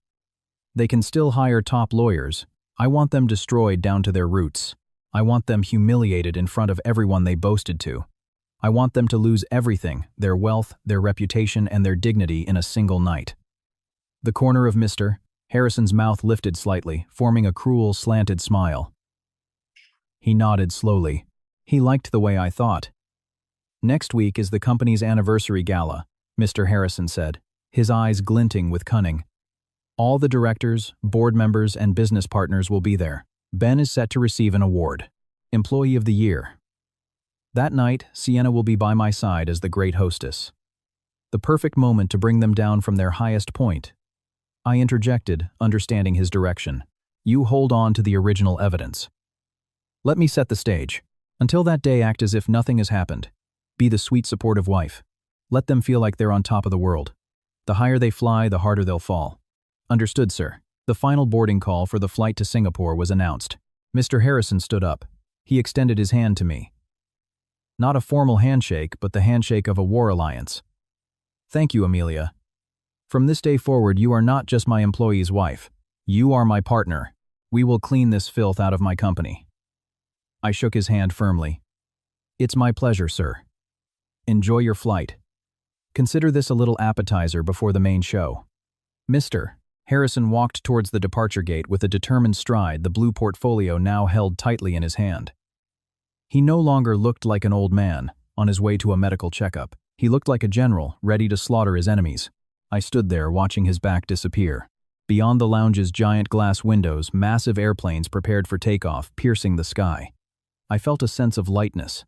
Speaker 1: They can still hire top lawyers. I want them destroyed down to their roots. I want them humiliated in front of everyone they boasted to. I want them to lose everything, their wealth, their reputation, and their dignity in a single night." The corner of Mr. Harrison's mouth lifted slightly, forming a cruel, slanted smile. He nodded slowly. He liked the way I thought. "Next week is the company's anniversary gala," Mr. Harrison said, his eyes glinting with cunning. "All the directors, board members, and business partners will be there. Ben is set to receive an award. Employee of the Year. That night, Sienna will be by my side as the great hostess. The perfect moment to bring them down from their highest point." I interjected, understanding his direction. "You hold on to the original evidence. Let me set the stage. Until that day, act as if nothing has happened. Be the sweet, supportive wife. Let them feel like they're on top of the world. The higher they fly, the harder they'll fall." "Understood, sir." The final boarding call for the flight to Singapore was announced. Mr. Harrison stood up. He extended his hand to me. Not a formal handshake, but the handshake of a war alliance. "Thank you, Amelia. From this day forward, you are not just my employee's wife. You are my partner. We will clean this filth out of my company." I shook his hand firmly. "It's my pleasure, sir. Enjoy your flight. Consider this a little appetizer before the main show." Mr. Harrison walked towards the departure gate with a determined stride, the blue portfolio now held tightly in his hand. He no longer looked like an old man, on his way to a medical checkup. He looked like a general, ready to slaughter his enemies. I stood there, watching his back disappear. Beyond the lounge's giant glass windows, massive airplanes prepared for takeoff, piercing the sky. I felt a sense of lightness.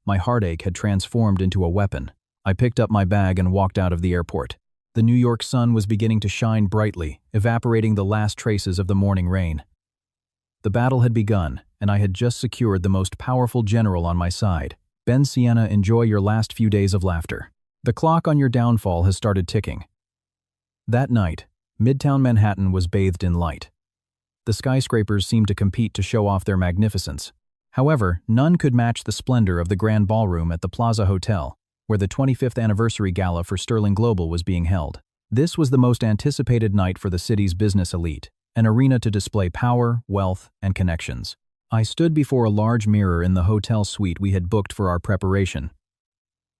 Speaker 1: My heartache had transformed into a weapon. I picked up my bag and walked out of the airport. The New York sun was beginning to shine brightly, evaporating the last traces of the morning rain. The battle had begun, and I had just secured the most powerful general on my side. "Ben, Sienna, enjoy your last few days of laughter. The clock on your downfall has started ticking." That night, Midtown Manhattan was bathed in light. The skyscrapers seemed to compete to show off their magnificence. However, none could match the splendor of the Grand Ballroom at the Plaza Hotel, where the 25th anniversary gala for Sterling Global was being held. This was the most anticipated night for the city's business elite, an arena to display power, wealth, and connections. I stood before a large mirror in the hotel suite we had booked for our preparation.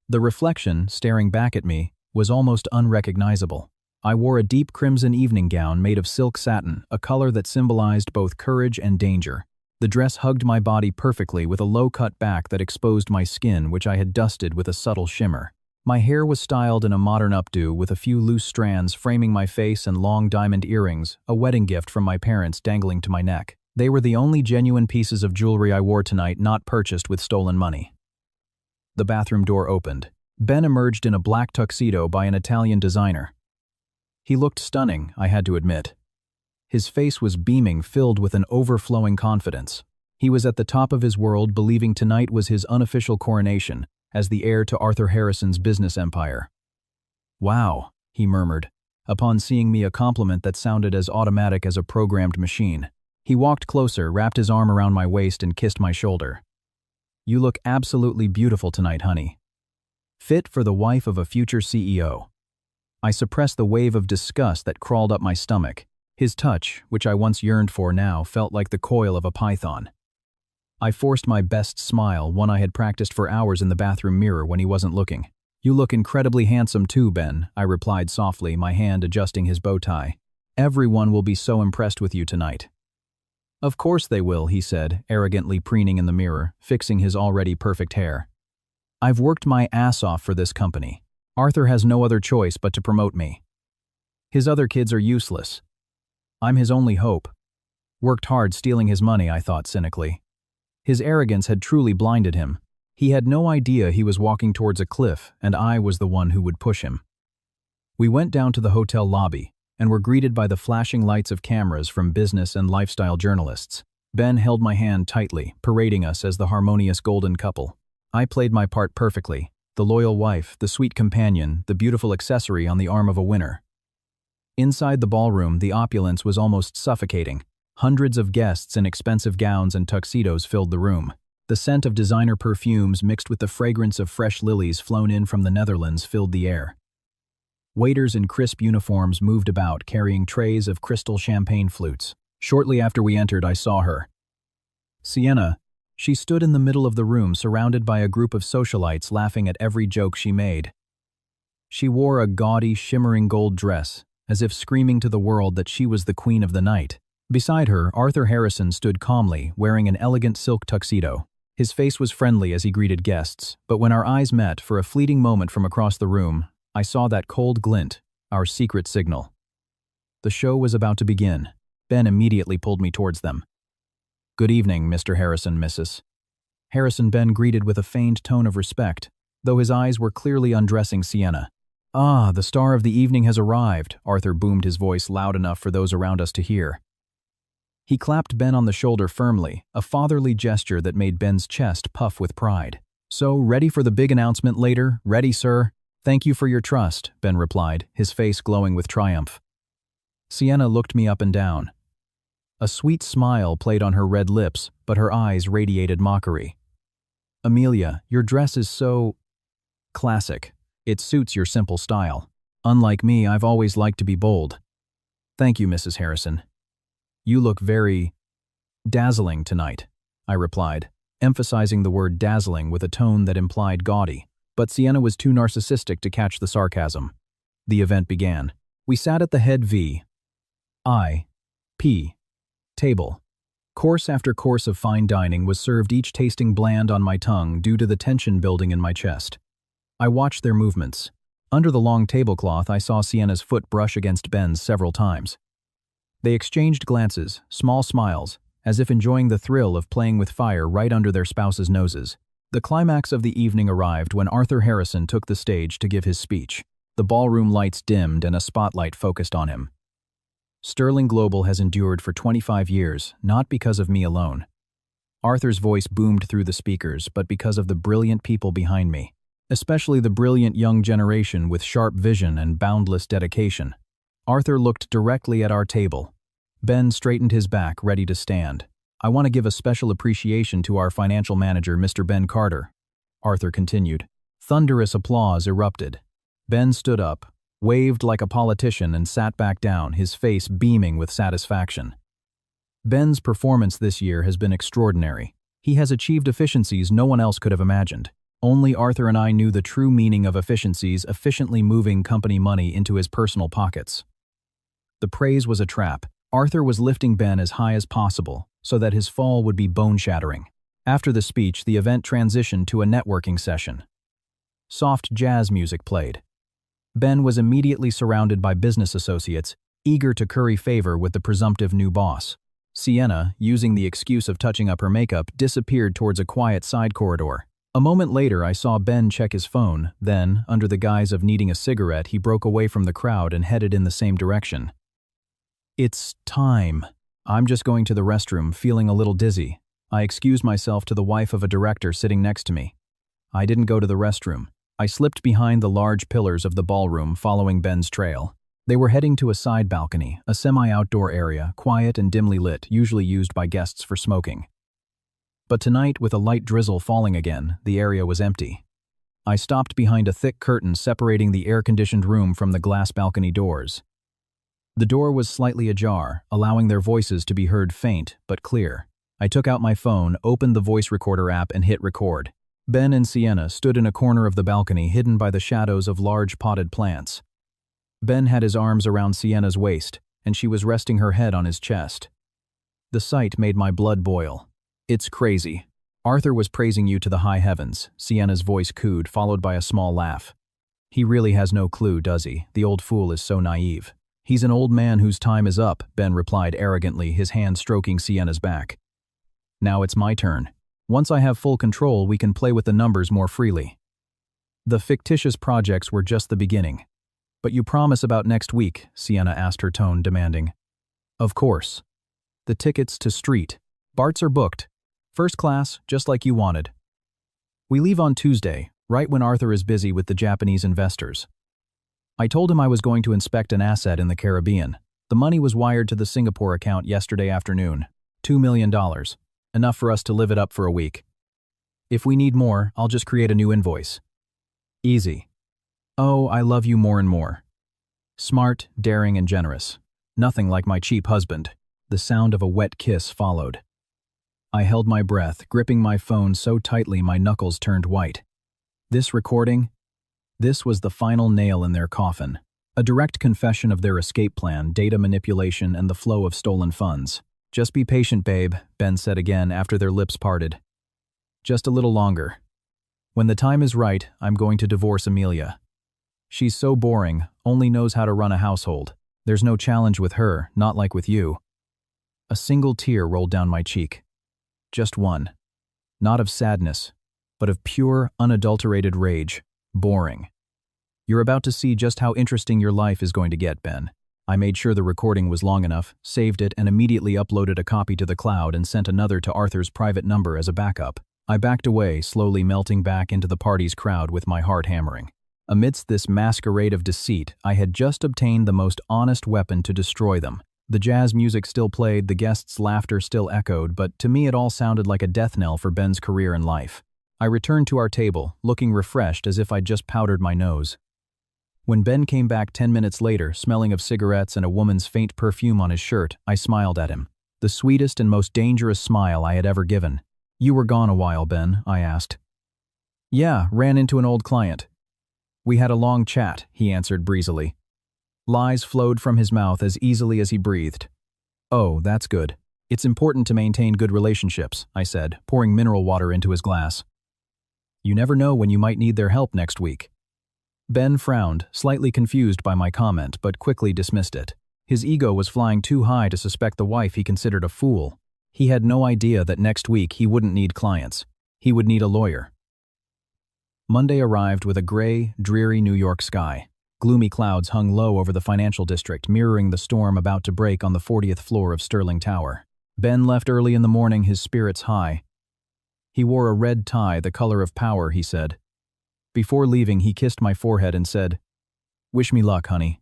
Speaker 1: The reflection, staring back at me, was almost unrecognizable. I wore a deep crimson evening gown made of silk satin, a color that symbolized both courage and danger. The dress hugged my body perfectly with a low-cut back that exposed my skin, which I had dusted with a subtle shimmer. My hair was styled in a modern updo with a few loose strands framing my face and long diamond earrings, a wedding gift from my parents dangling to my neck. They were the only genuine pieces of jewelry I wore tonight not purchased with stolen money. The bathroom door opened. Ben emerged in a black tuxedo by an Italian designer. He looked stunning, I had to admit. His face was beaming, filled with an overflowing confidence. He was at the top of his world, believing tonight was his unofficial coronation as the heir to Arthur Harrison's business empire. "Wow," he murmured, upon seeing me, a compliment that sounded as automatic as a programmed machine. He walked closer, wrapped his arm around my waist, and kissed my shoulder. "You look absolutely beautiful tonight, honey. Fit for the wife of a future CEO." I suppressed the wave of disgust that crawled up my stomach. His touch, which I once yearned for, now felt like the coil of a python. I forced my best smile, one I had practiced for hours in the bathroom mirror when he wasn't looking. "You look incredibly handsome too, Ben," I replied softly, my hand adjusting his bow tie. "Everyone will be so impressed with you tonight." "Of course they will," he said, arrogantly preening in the mirror, fixing his already perfect hair. "I've worked my ass off for this company. Arthur has no other choice but to promote me. His other kids are useless. I'm his only hope." Worked hard stealing his money, I thought cynically. His arrogance had truly blinded him. He had no idea he was walking towards a cliff, and I was the one who would push him. We went down to the hotel lobby and were greeted by the flashing lights of cameras from business and lifestyle journalists. Ben held my hand tightly, parading us as the harmonious golden couple. I played my part perfectly, the loyal wife, the sweet companion, the beautiful accessory on the arm of a winner. Inside the ballroom, the opulence was almost suffocating. Hundreds of guests in expensive gowns and tuxedos filled the room. The scent of designer perfumes mixed with the fragrance of fresh lilies flown in from the Netherlands filled the air. Waiters in crisp uniforms moved about, carrying trays of crystal champagne flutes. Shortly after we entered, I saw her. Sienna. She stood in the middle of the room, surrounded by a group of socialites laughing at every joke she made. She wore a gaudy, shimmering gold dress, as if screaming to the world that she was the queen of the night. Beside her, Arthur Harrison stood calmly, wearing an elegant silk tuxedo. His face was friendly as he greeted guests, but when our eyes met for a fleeting moment from across the room, I saw that cold glint, our secret signal. The show was about to begin. Ben immediately pulled me towards them. "Good evening, Mr. Harrison, Mrs." Harrison Ben greeted with a feigned tone of respect, though his eyes were clearly undressing Sienna. "Ah, the star of the evening has arrived," Arthur boomed, his voice loud enough for those around us to hear. He clapped Ben on the shoulder firmly, a fatherly gesture that made Ben's chest puff with pride. "So, ready for the big announcement later? Ready, sir?" "Thank you for your trust," Ben replied, his face glowing with triumph. Sienna looked me up and down. A sweet smile played on her red lips, but her eyes radiated mockery. "Amelia, your dress is so classic. It suits your simple style. Unlike me, I've always liked to be bold." "Thank you, Mrs. Harrison. You look very dazzling tonight," I replied, emphasizing the word dazzling with a tone that implied gaudy. But Sienna was too narcissistic to catch the sarcasm. The event began. We sat at the head VIP table. Course after course of fine dining was served, each tasting bland on my tongue due to the tension building in my chest. I watched their movements. Under the long tablecloth, I saw Sienna's foot brush against Ben's several times. They exchanged glances, small smiles, as if enjoying the thrill of playing with fire right under their spouses' noses. The climax of the evening arrived when Arthur Harrison took the stage to give his speech. The ballroom lights dimmed and a spotlight focused on him. "Sterling Global has endured for 25 years, not because of me alone." Arthur's voice boomed through the speakers, but because of the brilliant people behind me, especially the brilliant young generation with sharp vision and boundless dedication. Arthur looked directly at our table. Ben straightened his back, ready to stand. "I want to give a special appreciation to our financial manager, Mr. Ben Carter," Arthur continued. Thunderous applause erupted. Ben stood up, waved like a politician, and sat back down, his face beaming with satisfaction. "Ben's performance this year has been extraordinary. He has achieved efficiencies no one else could have imagined. Only Arthur and I knew the true meaning of efficiencies, efficiently moving company money into his personal pockets." The praise was a trap. Arthur was lifting Ben as high as possible, so that his fall would be bone-shattering. After the speech, the event transitioned to a networking session. Soft jazz music played. Ben was immediately surrounded by business associates, eager to curry favor with the presumptive new boss. Sienna, using the excuse of touching up her makeup, disappeared towards a quiet side corridor. A moment later, I saw Ben check his phone, then, under the guise of needing a cigarette, he broke away from the crowd and headed in the same direction. "It's time. I'm just going to the restroom, feeling a little dizzy." I excused myself to the wife of a director sitting next to me. I didn't go to the restroom. I slipped behind the large pillars of the ballroom, following Ben's trail. They were heading to a side balcony, a semi-outdoor area, quiet and dimly lit, usually used by guests for smoking. But tonight, with a light drizzle falling again, the area was empty. I stopped behind a thick curtain separating the air-conditioned room from the glass balcony doors. The door was slightly ajar, allowing their voices to be heard faint but clear. I took out my phone, opened the voice recorder app, and hit record. Ben and Sienna stood in a corner of the balcony, hidden by the shadows of large potted plants. Ben had his arms around Sienna's waist, and she was resting her head on his chest. The sight made my blood boil. "It's crazy. Arthur was praising you to the high heavens," Sienna's voice cooed, followed by a small laugh. "He really has no clue, does he? The old fool is so naive." "He's an old man whose time is up," Ben replied arrogantly, his hand stroking Sienna's back. "Now it's my turn. Once I have full control, we can play with the numbers more freely." The fictitious projects were just the beginning. "But you promise about next week?" Sienna asked, her tone demanding. "Of course. The tickets to Street. Bart's are booked. First class, just like you wanted. We leave on Tuesday, right when Arthur is busy with the Japanese investors." I told him I was going to inspect an asset in the Caribbean. The money was wired to the Singapore account yesterday afternoon. $2 million. Enough for us to live it up for a week. If we need more, I'll just create a new invoice. Easy. Oh, I love you more and more. Smart, daring, and generous. Nothing like my cheap husband. The sound of a wet kiss followed. I held my breath, gripping my phone so tightly my knuckles turned white. This recording? This was the final nail in their coffin. A direct confession of their escape plan, data manipulation, and the flow of stolen funds. "Just be patient, babe," Ben said again after their lips parted. "Just a little longer. When the time is right, I'm going to divorce Amelia. She's so boring, only knows how to run a household. There's no challenge with her, not like with you." A single tear rolled down my cheek. Just one. Not of sadness, but of pure, unadulterated rage. Boring. "You're about to see just how interesting your life is going to get, Ben." I made sure the recording was long enough, saved it, and immediately uploaded a copy to the cloud and sent another to Arthur's private number as a backup. I backed away, slowly melting back into the party's crowd with my heart hammering. Amidst this masquerade of deceit, I had just obtained the most honest weapon to destroy them. The jazz music still played, the guests' laughter still echoed, but to me it all sounded like a death knell for Ben's career and life. I returned to our table, looking refreshed as if I'd just powdered my nose. When Ben came back 10 minutes later, smelling of cigarettes and a woman's faint perfume on his shirt, I smiled at him. The sweetest and most dangerous smile I had ever given. "You were gone a while, Ben," I asked. "Yeah, ran into an old client." "We had a long chat," he answered breezily. Lies flowed from his mouth as easily as he breathed. "Oh, that's good. It's important to maintain good relationships," I said, pouring mineral water into his glass. "You never know when you might need their help next week." Ben frowned, slightly confused by my comment, but quickly dismissed it. His ego was flying too high to suspect the wife he considered a fool. He had no idea that next week he wouldn't need clients. He would need a lawyer. Monday arrived with a gray, dreary New York sky. Gloomy clouds hung low over the financial district, mirroring the storm about to break on the 40th floor of Sterling Tower. Ben left early in the morning, his spirits high. He wore a red tie, the color of power, he said. Before leaving, he kissed my forehead and said, "Wish me luck, honey."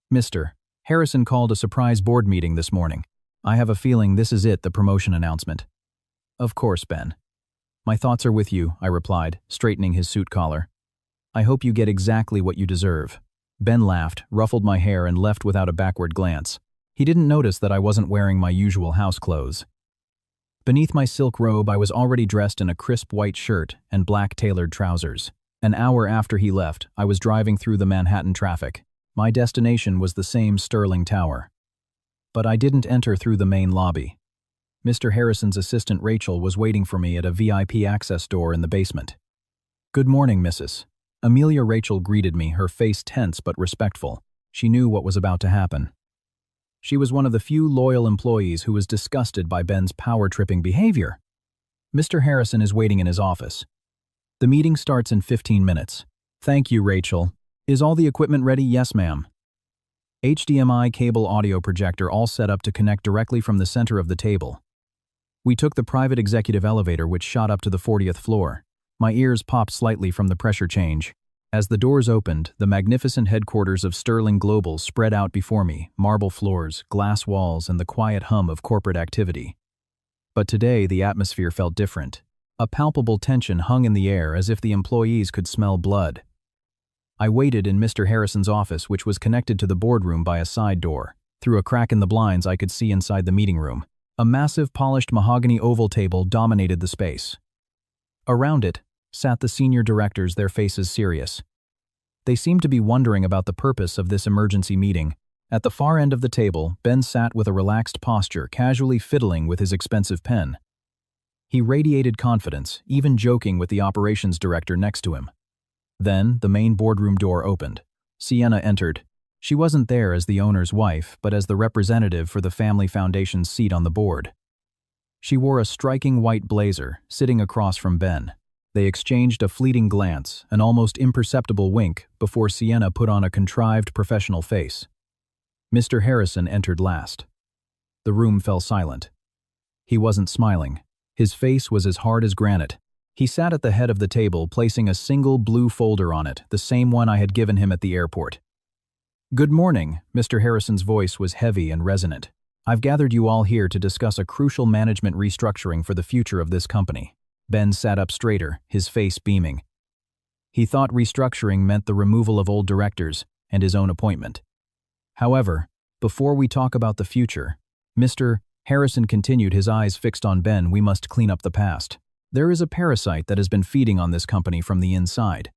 Speaker 1: "Mister, Harrison called a surprise board meeting this morning. I have a feeling this is it, the promotion announcement." "Of course, Ben." "My thoughts are with you," I replied, straightening his suit collar. "I hope you get exactly what you deserve." Ben laughed, ruffled my hair, and left without a backward glance. He didn't notice that I wasn't wearing my usual house clothes. Beneath my silk robe, I was already dressed in a crisp white shirt and black tailored trousers. An hour after he left, I was driving through the Manhattan traffic. My destination was the same Sterling Tower. But I didn't enter through the main lobby. Mr. Harrison's assistant Rachel was waiting for me at a VIP access door in the basement. "Good morning, Mrs." Amelia Rachel greeted me, her face tense but respectful. She knew what was about to happen. She was one of the few loyal employees who was disgusted by Ben's power-tripping behavior. "Mr. Harrison is waiting in his office. The meeting starts in 15 minutes. "Thank you, Rachel. Is all the equipment ready?" "Yes, ma'am." HDMI cable audio projector all set up to connect directly from the center of the table. We took the private executive elevator which shot up to the 40th floor. My ears popped slightly from the pressure change. As the doors opened, the magnificent headquarters of Sterling Global spread out before me, marble floors, glass walls, and the quiet hum of corporate activity. But today the atmosphere felt different. A palpable tension hung in the air as if the employees could smell blood. I waited in Mr. Harrison's office, which was connected to the boardroom by a side door. Through a crack in the blinds I could see inside the meeting room. A massive polished mahogany oval table dominated the space. Around it sat the senior directors, their faces serious. They seemed to be wondering about the purpose of this emergency meeting. At the far end of the table, Ben sat with a relaxed posture, casually fiddling with his expensive pen. He radiated confidence, even joking with the operations director next to him. Then, the main boardroom door opened. Sienna entered. She wasn't there as the owner's wife, but as the representative for the Family Foundation's seat on the board. She wore a striking white blazer, sitting across from Ben. They exchanged a fleeting glance, an almost imperceptible wink, before Sienna put on a contrived professional face. Mr. Harrison entered last. The room fell silent. He wasn't smiling. His face was as hard as granite. He sat at the head of the table, placing a single blue folder on it, the same one I had given him at the airport. "Good morning." Mr. Harrison's voice was heavy and resonant. "I've gathered you all here to discuss a crucial management restructuring for the future of this company." Ben sat up straighter, his face beaming. He thought restructuring meant the removal of old directors and his own appointment. However, before we talk about the future, Mr. Harrison continued, his eyes fixed on Ben, "we must clean up the past. There is a parasite that has been feeding on this company from the inside.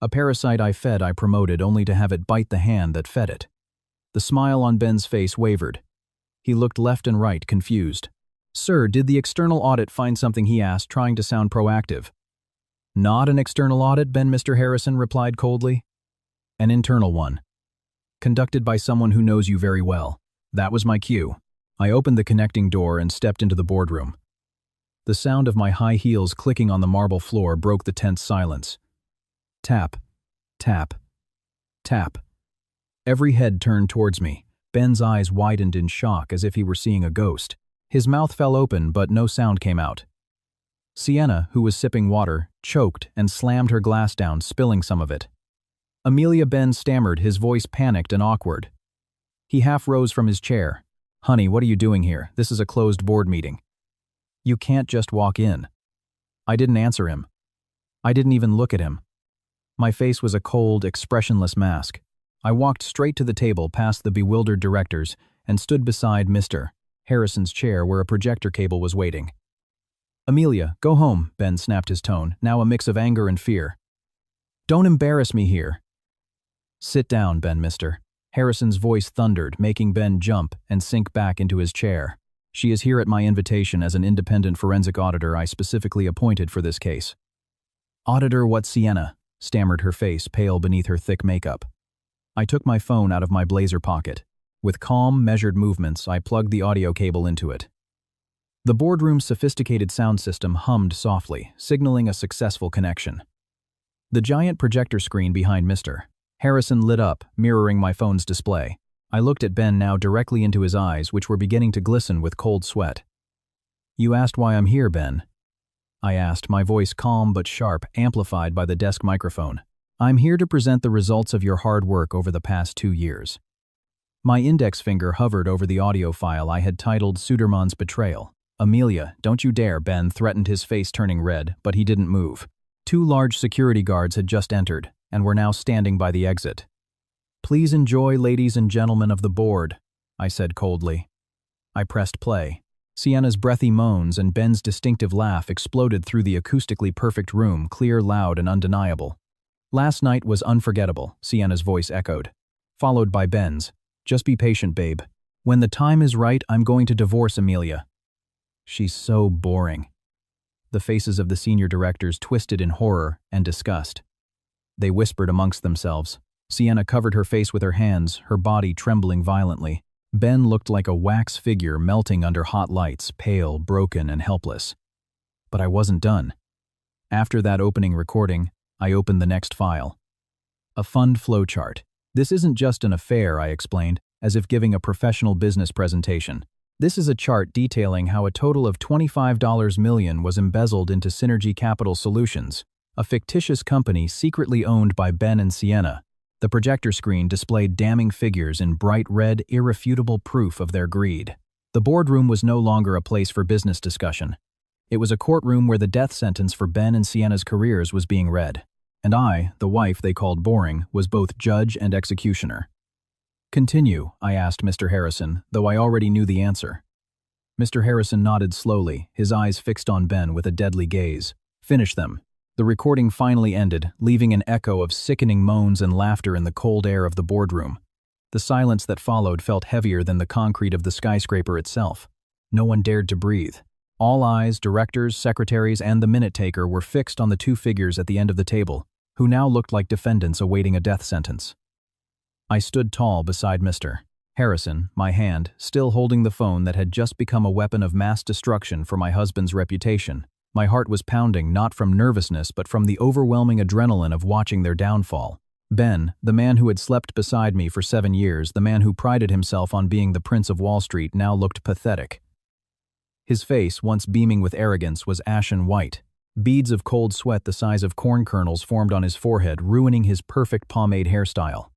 Speaker 1: A parasite I promoted only to have it bite the hand that fed it." The smile on Ben's face wavered. He looked left and right, confused. "Sir, did the external audit find something?" he asked, trying to sound proactive. "Not an external audit, Ben," Mr. Harrison replied coldly. "An internal one. Conducted by someone who knows you very well. That was my cue." I opened the connecting door and stepped into the boardroom. The sound of my high heels clicking on the marble floor broke the tense silence. Tap, tap, tap. Every head turned towards me. Ben's eyes widened in shock as if he were seeing a ghost. His mouth fell open, but no sound came out. Sienna, who was sipping water, choked and slammed her glass down, spilling some of it. Amelia Ben stammered, his voice panicked and awkward. He half rose from his chair. "Honey, what are you doing here? This is a closed board meeting. You can't just walk in." I didn't answer him. I didn't even look at him. My face was a cold, expressionless mask. I walked straight to the table past the bewildered directors and stood beside Mr. Harrison's chair where a projector cable was waiting. "Amelia, go home," Ben snapped his tone, now a mix of anger and fear. "Don't embarrass me here." "Sit down, Ben." Mr. Harrison's voice thundered, making Ben jump and sink back into his chair. "She is here at my invitation as an independent forensic auditor I specifically appointed for this case." "Auditor what?" Sienna stammered, her face pale beneath her thick makeup. I took my phone out of my blazer pocket. With calm, measured movements, I plugged the audio cable into it. The boardroom's sophisticated sound system hummed softly, signaling a successful connection. The giant projector screen behind Mr. Harrison lit up, mirroring my phone's display. I looked at Ben now directly into his eyes, which were beginning to glisten with cold sweat. "You asked why I'm here, Ben?" I asked, my voice calm but sharp, amplified by the desk microphone. "I'm here to present the results of your hard work over the past 2 years." My index finger hovered over the audio file I had titled Suderman's Betrayal. "Amelia, don't you dare," Ben threatened, his face turning red, but he didn't move. 2 large security guards had just entered and were now standing by the exit. "Please enjoy, ladies and gentlemen of the board," I said coldly. I pressed play. Sienna's breathy moans and Ben's distinctive laugh exploded through the acoustically perfect room, clear, loud, and undeniable. "Last night was unforgettable," Sienna's voice echoed, followed by Ben's. "Just be patient, babe. When the time is right, I'm going to divorce Amelia." She's so boring. The faces of the senior directors twisted in horror and disgust. They whispered amongst themselves. Sienna covered her face with her hands, her body trembling violently. Ben looked like a wax figure melting under hot lights, pale, broken, and helpless. But I wasn't done. After that opening recording, I opened the next file. A fund flowchart. This isn't just an affair, I explained, as if giving a professional business presentation. This is a chart detailing how a total of $25 million was embezzled into Synergy Capital Solutions, a fictitious company secretly owned by Ben and Sienna. The projector screen displayed damning figures in bright red, irrefutable proof of their greed. The boardroom was no longer a place for business discussion. It was a courtroom where the death sentence for Ben and Sienna's careers was being read. And I, the wife they called boring, was both judge and executioner. "Continue," I asked Mr. Harrison, though I already knew the answer. Mr. Harrison nodded slowly, his eyes fixed on Ben with a deadly gaze. "Finish them." The recording finally ended, leaving an echo of sickening moans and laughter in the cold air of the boardroom. The silence that followed felt heavier than the concrete of the skyscraper itself. No one dared to breathe. All eyes, directors, secretaries, and the minute-taker were fixed on the two figures at the end of the table, who now looked like defendants awaiting a death sentence. I stood tall beside Mr. Harrison, my hand still holding the phone that had just become a weapon of mass destruction for my husband's reputation. My heart was pounding not from nervousness but from the overwhelming adrenaline of watching their downfall. Ben, the man who had slept beside me for 7 years, the man who prided himself on being the Prince of Wall Street, now looked pathetic. His face, once beaming with arrogance, was ashen white. Beads of cold sweat the size of corn kernels formed on his forehead, ruining his perfect pomade hairstyle.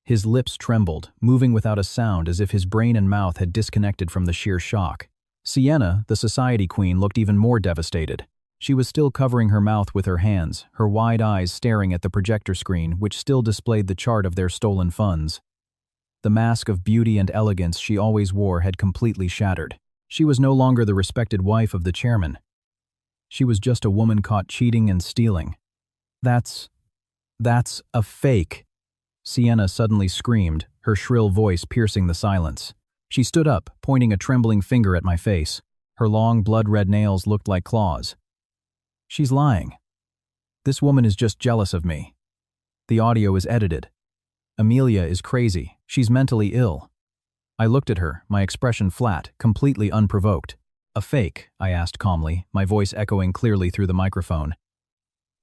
Speaker 1: His lips trembled, moving without a sound as if his brain and mouth had disconnected from the sheer shock. Sienna, the society queen, looked even more devastated. She was still covering her mouth with her hands, her wide eyes staring at the projector screen, which still displayed the chart of their stolen funds. The mask of beauty and elegance she always wore had completely shattered. She was no longer the respected wife of the chairman. She was just a woman caught cheating and stealing. That's a fake," Sienna suddenly screamed, her shrill voice piercing the silence. She stood up, pointing a trembling finger at my face. Her long, blood-red nails looked like claws. "She's lying. This woman is just jealous of me. The audio is edited. Amelia is crazy. She's mentally ill." I looked at her, my expression flat, completely unprovoked. "A fake?" I asked calmly, my voice echoing clearly through the microphone.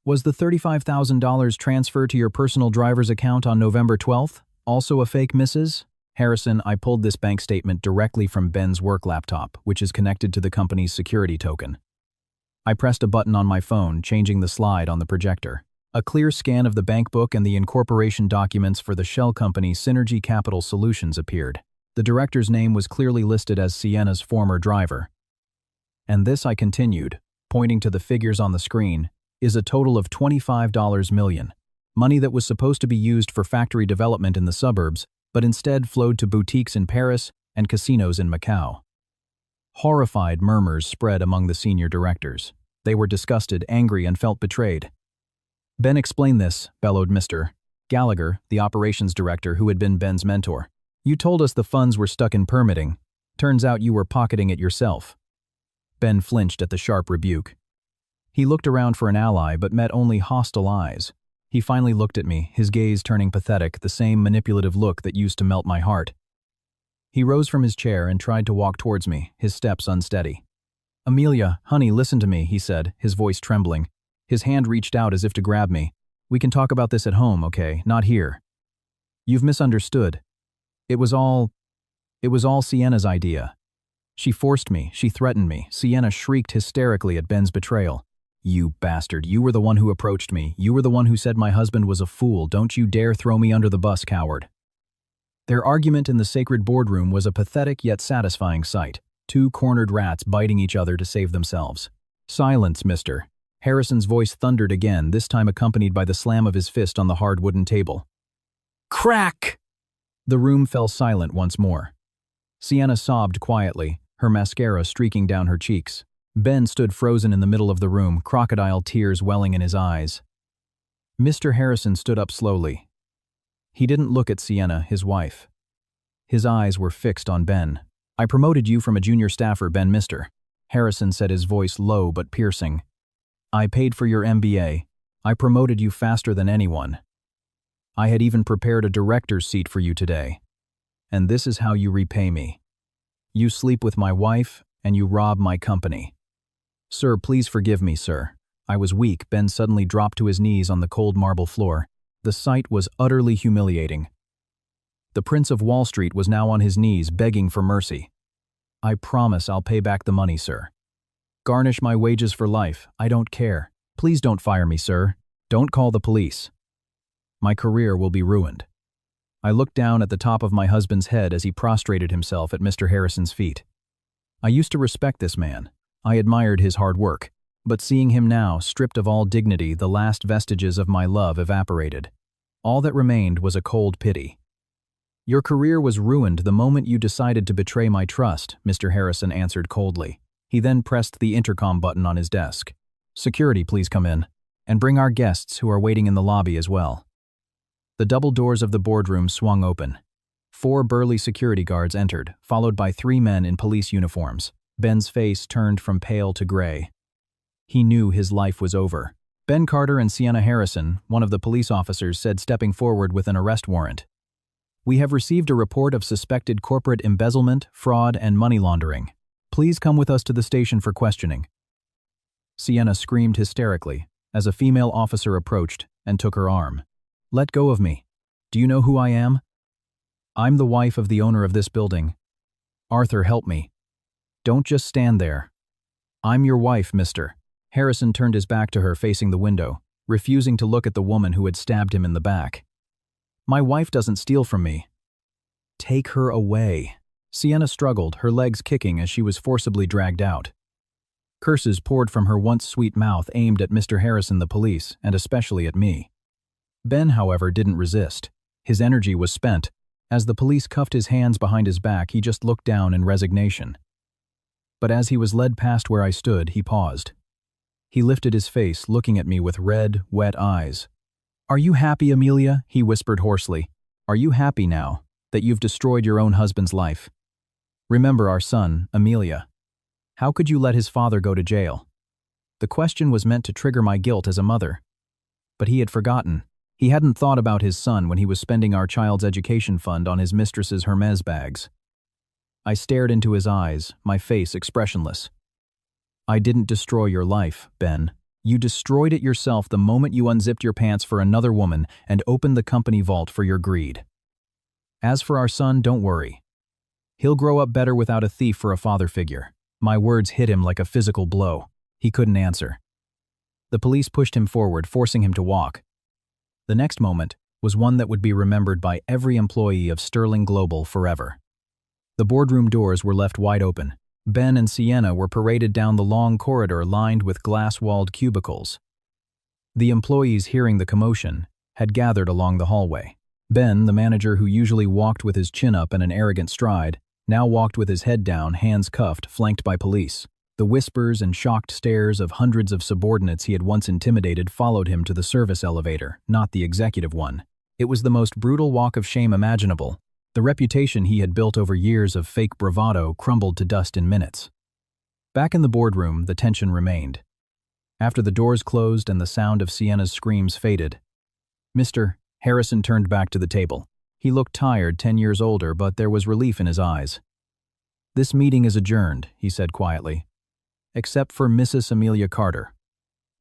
Speaker 1: "Was the $35,000 transfer to your personal driver's account on November 12th also a fake, Mrs. Harrison?" I pulled this bank statement directly from Ben's work laptop, which is connected to the company's security token. I pressed a button on my phone, changing the slide on the projector. A clear scan of the bank book and the incorporation documents for the shell company Synergy Capital Solutions appeared. The director's name was clearly listed as Sienna's former driver. "And this," I continued, pointing to the figures on the screen, "is a total of $25 million. Money that was supposed to be used for factory development in the suburbs, but instead flowed to boutiques in Paris and casinos in Macau." Horrified murmurs spread among the senior directors. They were disgusted, angry, and felt betrayed. "Ben, explain this," bellowed Mr. Gallagher, the operations director who had been Ben's mentor. "You told us the funds were stuck in permitting. Turns out you were pocketing it yourself." Ben flinched at the sharp rebuke. He looked around for an ally but met only hostile eyes. He finally looked at me, his gaze turning pathetic, the same manipulative look that used to melt my heart. He rose from his chair and tried to walk towards me, his steps unsteady. "Amelia, honey, listen to me," he said, his voice trembling. His hand reached out as if to grab me. "We can talk about this at home, okay? Not here. You've misunderstood. It was all Sienna's idea. She forced me, she threatened me." Sienna shrieked hysterically at Ben's betrayal. "You bastard, you were the one who approached me. You were the one who said my husband was a fool. Don't you dare throw me under the bus, coward." Their argument in the sacred boardroom was a pathetic yet satisfying sight. Two cornered rats biting each other to save themselves. "Silence, Mr. Harrison's voice thundered again, this time accompanied by the slam of his fist on the hard wooden table. Crack! The room fell silent once more. Sienna sobbed quietly, her mascara streaking down her cheeks. Ben stood frozen in the middle of the room, crocodile tears welling in his eyes. Mr. Harrison stood up slowly. He didn't look at Sienna, his wife. His eyes were fixed on Ben. "I promoted you from a junior staffer, Ben, Mr. Harrison said, his voice low but piercing. I paid for your MBA. I promoted you faster than anyone. I had even prepared a director's seat for you today. And this is how you repay me. You sleep with my wife, and you rob my company. Sir, please forgive me, sir. I was weak. Ben suddenly dropped to his knees on the cold marble floor. The sight was utterly humiliating. The Prince of Wall Street was now on his knees, begging for mercy. I promise I'll pay back the money, sir. Garnish my wages for life. I don't care. Please don't fire me, sir. Don't call the police. My career will be ruined. I looked down at the top of my husband's head as he prostrated himself at Mr. Harrison's feet. I used to respect this man. I admired his hard work. But seeing him now, stripped of all dignity, the last vestiges of my love evaporated. All that remained was a cold pity. Your career was ruined the moment you decided to betray my trust, Mr. Harrison answered coldly. He then pressed the intercom button on his desk. Security, please come in. And bring our guests who are waiting in the lobby as well. The double doors of the boardroom swung open. 4 burly security guards entered, followed by 3 men in police uniforms. Ben's face turned from pale to gray. He knew his life was over. Ben Carter and Sienna Harrison, one of the police officers, said, stepping forward with an arrest warrant. We have received a report of suspected corporate embezzlement, fraud, and money laundering. Please come with us to the station for questioning. Sienna screamed hysterically as a female officer approached and took her arm. Let go of me. Do you know who I am? I'm the wife of the owner of this building. Arthur, help me. Don't just stand there. I'm your wife, mister. Harrison turned his back to her, facing the window, refusing to look at the woman who had stabbed him in the back. My wife doesn't steal from me. Take her away. Sienna struggled, her legs kicking as she was forcibly dragged out. Curses poured from her once sweet mouth, aimed at Mr. Harrison, the police, and especially at me. Ben, however, didn't resist. His energy was spent. As the police cuffed his hands behind his back, he just looked down in resignation. But as he was led past where I stood, he paused. He lifted his face, looking at me with red, wet eyes. Are you happy, Amelia? He whispered hoarsely. Are you happy now that you've destroyed your own husband's life? Remember our son, Amelia. How could you let his father go to jail? The question was meant to trigger my guilt as a mother. But he had forgotten. He hadn't thought about his son when he was spending our child's education fund on his mistress's Hermes bags. I stared into his eyes, my face expressionless. I didn't destroy your life, Ben. You destroyed it yourself the moment you unzipped your pants for another woman and opened the company vault for your greed. As for our son, don't worry. He'll grow up better without a thief for a father figure. My words hit him like a physical blow. He couldn't answer. The police pushed him forward, forcing him to walk. The next moment was one that would be remembered by every employee of Sterling Global forever. The boardroom doors were left wide open. Ben and Sienna were paraded down the long corridor lined with glass-walled cubicles. The employees, hearing the commotion, had gathered along the hallway. Ben, the manager who usually walked with his chin up and an arrogant stride, now walked with his head down, hands cuffed, flanked by police. The whispers and shocked stares of hundreds of subordinates he had once intimidated followed him to the service elevator, not the executive one. It was the most brutal walk of shame imaginable. The reputation he had built over years of fake bravado crumbled to dust in minutes. Back in the boardroom, the tension remained. After the doors closed and the sound of Sienna's screams faded, Mr. Harrison turned back to the table. He looked tired, 10 years older, but there was relief in his eyes. This meeting is adjourned, he said quietly. Except for Mrs. Amelia Carter.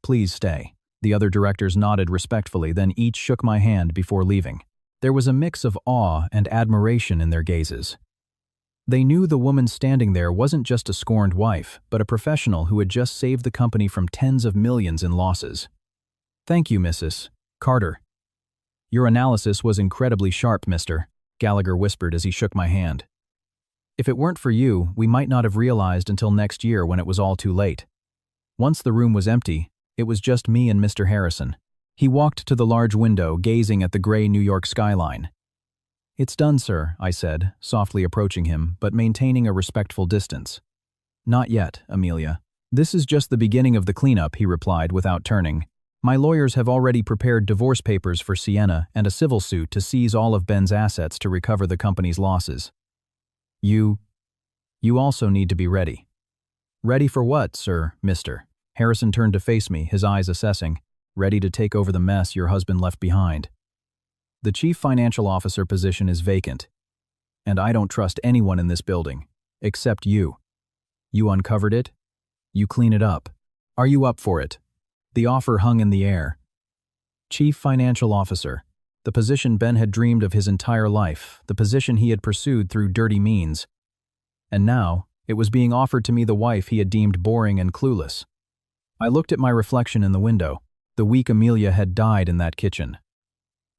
Speaker 1: Please stay. The other directors nodded respectfully, then each shook my hand before leaving. There was a mix of awe and admiration in their gazes. They knew the woman standing there wasn't just a scorned wife, but a professional who had just saved the company from tens of millions in losses. Thank you, Mrs. Carter. Your analysis was incredibly sharp, Mr. Gallagher whispered as he shook my hand. If it weren't for you, we might not have realized until next year when it was all too late. Once the room was empty, it was just me and Mr. Harrison. He walked to the large window, gazing at the gray New York skyline. It's done, sir, I said, softly approaching him, but maintaining a respectful distance. Not yet, Amelia. This is just the beginning of the cleanup, he replied without turning. My lawyers have already prepared divorce papers for Sienna and a civil suit to seize all of Ben's assets to recover the company's losses. You also need to be ready. Ready for what, sir, mister? Harrison turned to face me, his eyes assessing. Ready to take over the mess your husband left behind. The chief financial officer position is vacant, and I don't trust anyone in this building, except you. You uncovered it? You clean it up. Are you up for it? The offer hung in the air. Chief financial officer, the position Ben had dreamed of his entire life, the position he had pursued through dirty means. And now, it was being offered to me, the wife he had deemed boring and clueless. I looked at my reflection in the window. The weak Amelia had died in that kitchen.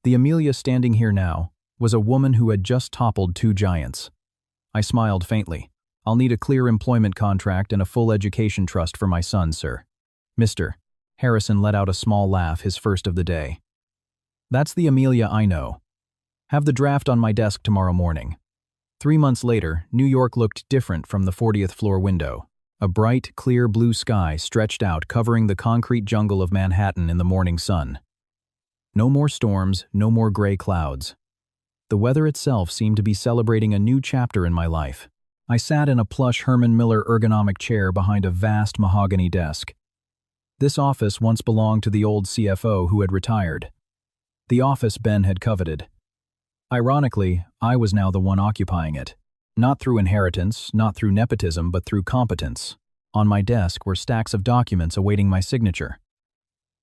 Speaker 1: The Amelia standing here now was a woman who had just toppled two giants. I smiled faintly. I'll need a clear employment contract and a full education trust for my son, sir. Mr. Harrison let out a small laugh, his first of the day. That's the Amelia I know. Have the draft on my desk tomorrow morning. 3 months later, New York looked different from the 40th floor window. A bright, clear blue sky stretched out, covering the concrete jungle of Manhattan in the morning sun. No more storms, no more gray clouds. The weather itself seemed to be celebrating a new chapter in my life. I sat in a plush Herman Miller ergonomic chair behind a vast mahogany desk. This office once belonged to the old CFO who had retired. The office Ben had coveted. Ironically, I was now the one occupying it. Not through inheritance, not through nepotism, but through competence. On my desk were stacks of documents awaiting my signature.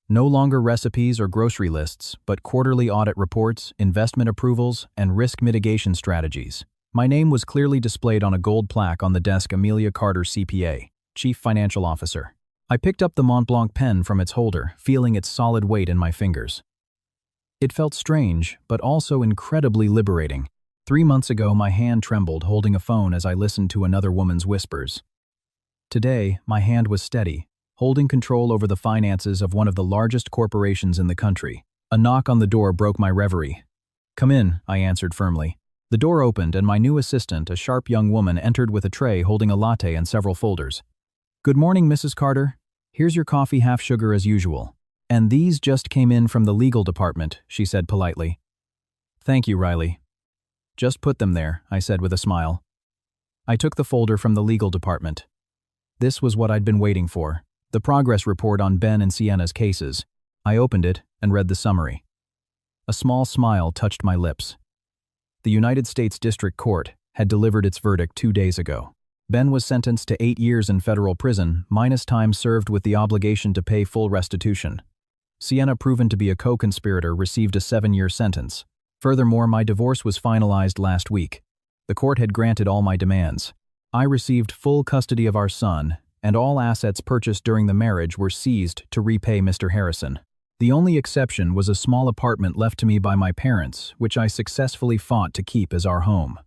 Speaker 1: No longer recipes or grocery lists, but quarterly audit reports, investment approvals, and risk mitigation strategies. My name was clearly displayed on a gold plaque on the desk: Amelia Carter, CPA, Chief Financial Officer. I picked up the Montblanc pen from its holder, feeling its solid weight in my fingers. It felt strange, but also incredibly liberating. 3 months ago, my hand trembled holding a phone as I listened to another woman's whispers. Today, my hand was steady, holding control over the finances of one of the largest corporations in the country. A knock on the door broke my reverie. "Come in," I answered firmly. The door opened and my new assistant, a sharp young woman, entered with a tray holding a latte and several folders. "Good morning, Mrs. Carter. Here's your coffee, half sugar as usual. And these just came in from the legal department," she said politely. "Thank you, Riley." "Just put them there," I said with a smile. I took the folder from the legal department. This was what I'd been waiting for, the progress report on Ben and Sienna's cases. I opened it and read the summary. A small smile touched my lips. The United States District Court had delivered its verdict 2 days ago. Ben was sentenced to 8 years in federal prison, minus time served with the obligation to pay full restitution. Sienna, proven to be a co-conspirator, received a 7-year sentence. Furthermore, my divorce was finalized last week. The court had granted all my demands. I received full custody of our son, and all assets purchased during the marriage were seized to repay Mr. Harrison. The only exception was a small apartment left to me by my parents, which I successfully fought to keep as our home.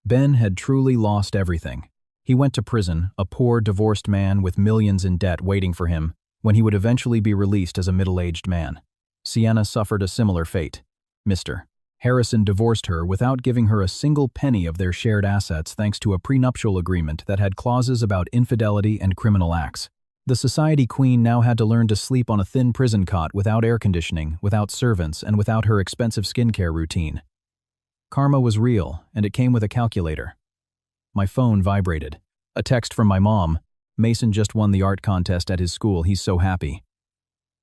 Speaker 1: Ben had truly lost everything. He went to prison, a poor, divorced man with millions in debt waiting for him, when he would eventually be released as a middle-aged man. Sienna suffered a similar fate. Mr. Harrison divorced her without giving her a single penny of their shared assets, thanks to a prenuptial agreement that had clauses about infidelity and criminal acts. The society queen now had to learn to sleep on a thin prison cot without air conditioning, without servants, and without her expensive skincare routine. Karma was real, and it came with a calculator. My phone vibrated. A text from my mom. "Mason just won the art contest at his school. He's so happy."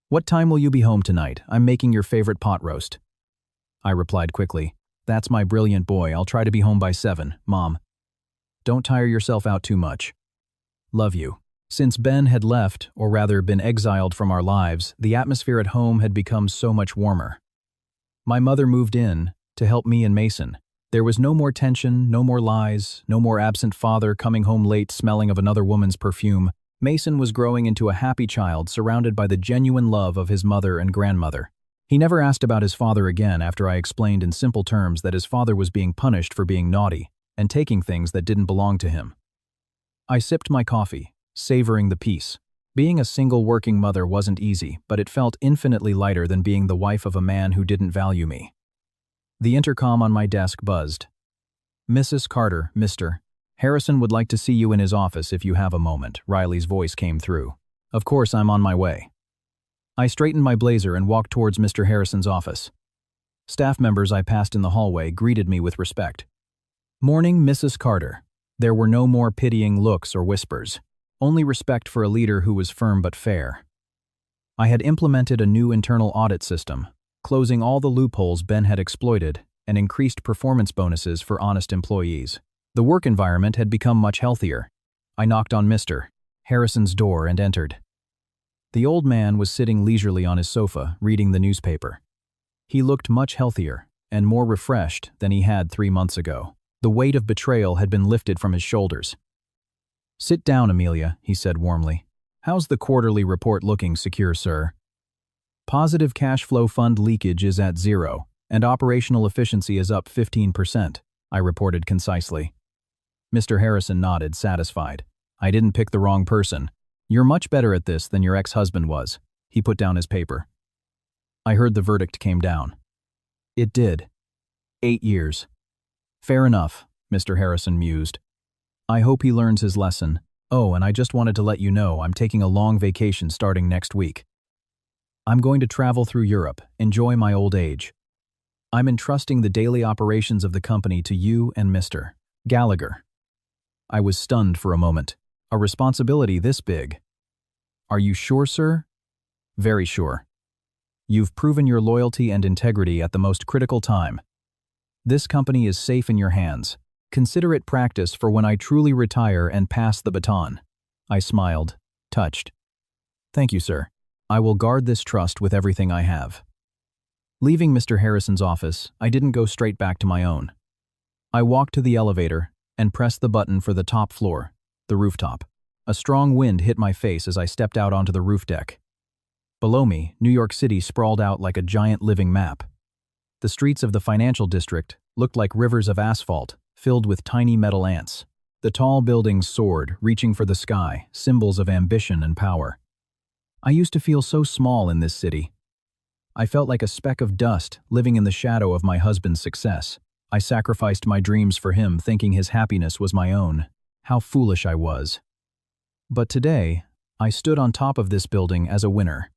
Speaker 1: "What time will you be home tonight? I'm making your favorite pot roast." I replied quickly. "That's my brilliant boy. I'll try to be home by 7, Mom. Don't tire yourself out too much. Love you." Since Ben had left, or rather been exiled from our lives, the atmosphere at home had become so much warmer. My mother moved in to help me and Mason. There was no more tension, no more lies, no more absent father coming home late smelling of another woman's perfume. Mason was growing into a happy child surrounded by the genuine love of his mother and grandmother. He never asked about his father again after I explained in simple terms that his father was being punished for being naughty and taking things that didn't belong to him. I sipped my coffee, savoring the peace. Being a single working mother wasn't easy, but it felt infinitely lighter than being the wife of a man who didn't value me. The intercom on my desk buzzed. "Mrs. Carter, Mr. Harrison would like to see you in his office if you have a moment," Riley's voice came through. "Of course, I'm on my way." I straightened my blazer and walked towards Mr. Harrison's office. Staff members I passed in the hallway greeted me with respect. "Morning, Mrs. Carter." There were no more pitying looks or whispers. only respect for a leader who was firm but fair. I had implemented a new internal audit system, closing all the loopholes Ben had exploited, and increased performance bonuses for honest employees. The work environment had become much healthier. I knocked on Mr. Harrison's door and entered. The old man was sitting leisurely on his sofa, reading the newspaper. He looked much healthier and more refreshed than he had 3 months ago. The weight of betrayal had been lifted from his shoulders. "Sit down, Amelia," he said warmly. "How's the quarterly report looking, secure, sir?" "Positive cash flow fund leakage is at 0, and operational efficiency is up 15%, I reported concisely. Mr. Harrison nodded, satisfied. "I didn't pick the wrong person. You're much better at this than your ex-husband was." He put down his paper. I heard the verdict came down. It did. 8 years. "Fair enough," Mr. Harrison mused. "I hope he learns his lesson. Oh, and I just wanted to let you know I'm taking a long vacation starting next week. I'm going to travel through Europe, enjoy my old age. I'm entrusting the daily operations of the company to you and Mr. Gallagher." I was stunned for a moment. A responsibility this big. "Are you sure, sir?" "Very sure. You've proven your loyalty and integrity at the most critical time. This company is safe in your hands. Consider it practice for when I truly retire and pass the baton." I smiled, touched. "Thank you, sir. I will guard this trust with everything I have." Leaving Mr. Harrison's office, I didn't go straight back to my own. I walked to the elevator and pressed the button for the top floor, the rooftop. A strong wind hit my face as I stepped out onto the roof deck. Below me, New York City sprawled out like a giant living map. The streets of the financial district looked like rivers of asphalt, filled with tiny metal ants. The tall buildings soared, reaching for the sky, symbols of ambition and power. I used to feel so small in this city. I felt like a speck of dust living in the shadow of my husband's success. I sacrificed my dreams for him, thinking his happiness was my own. How foolish I was. But today, I stood on top of this building as a winner.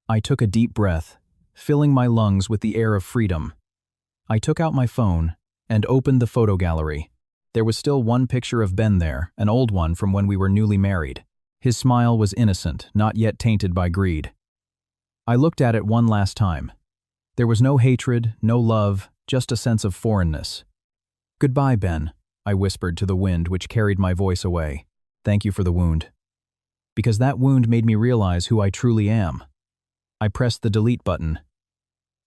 Speaker 1: I took a deep breath, filling my lungs with the air of freedom. I took out my phone and opened the photo gallery. There was still one picture of Ben there, an old one from when we were newly married. His smile was innocent, not yet tainted by greed. I looked at it one last time. There was no hatred, no love, just a sense of foreignness. "Goodbye, Ben," I whispered to the wind, which carried my voice away. "Thank you for the wound." Because that wound made me realize who I truly am. I pressed the delete button.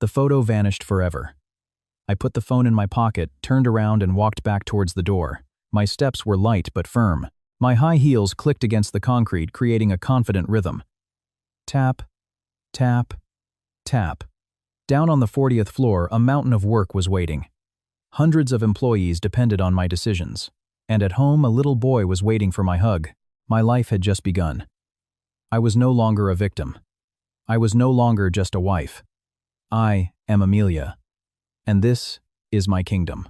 Speaker 1: The photo vanished forever. I put the phone in my pocket, turned around and walked back towards the door. My steps were light but firm. My high heels clicked against the concrete, creating a confident rhythm. Tap, tap, tap. Down on the 40th floor, a mountain of work was waiting. Hundreds of employees depended on my decisions. And at home, a little boy was waiting for my hug. My life had just begun. I was no longer a victim. I was no longer just a wife. I am Amelia. And this is my kingdom.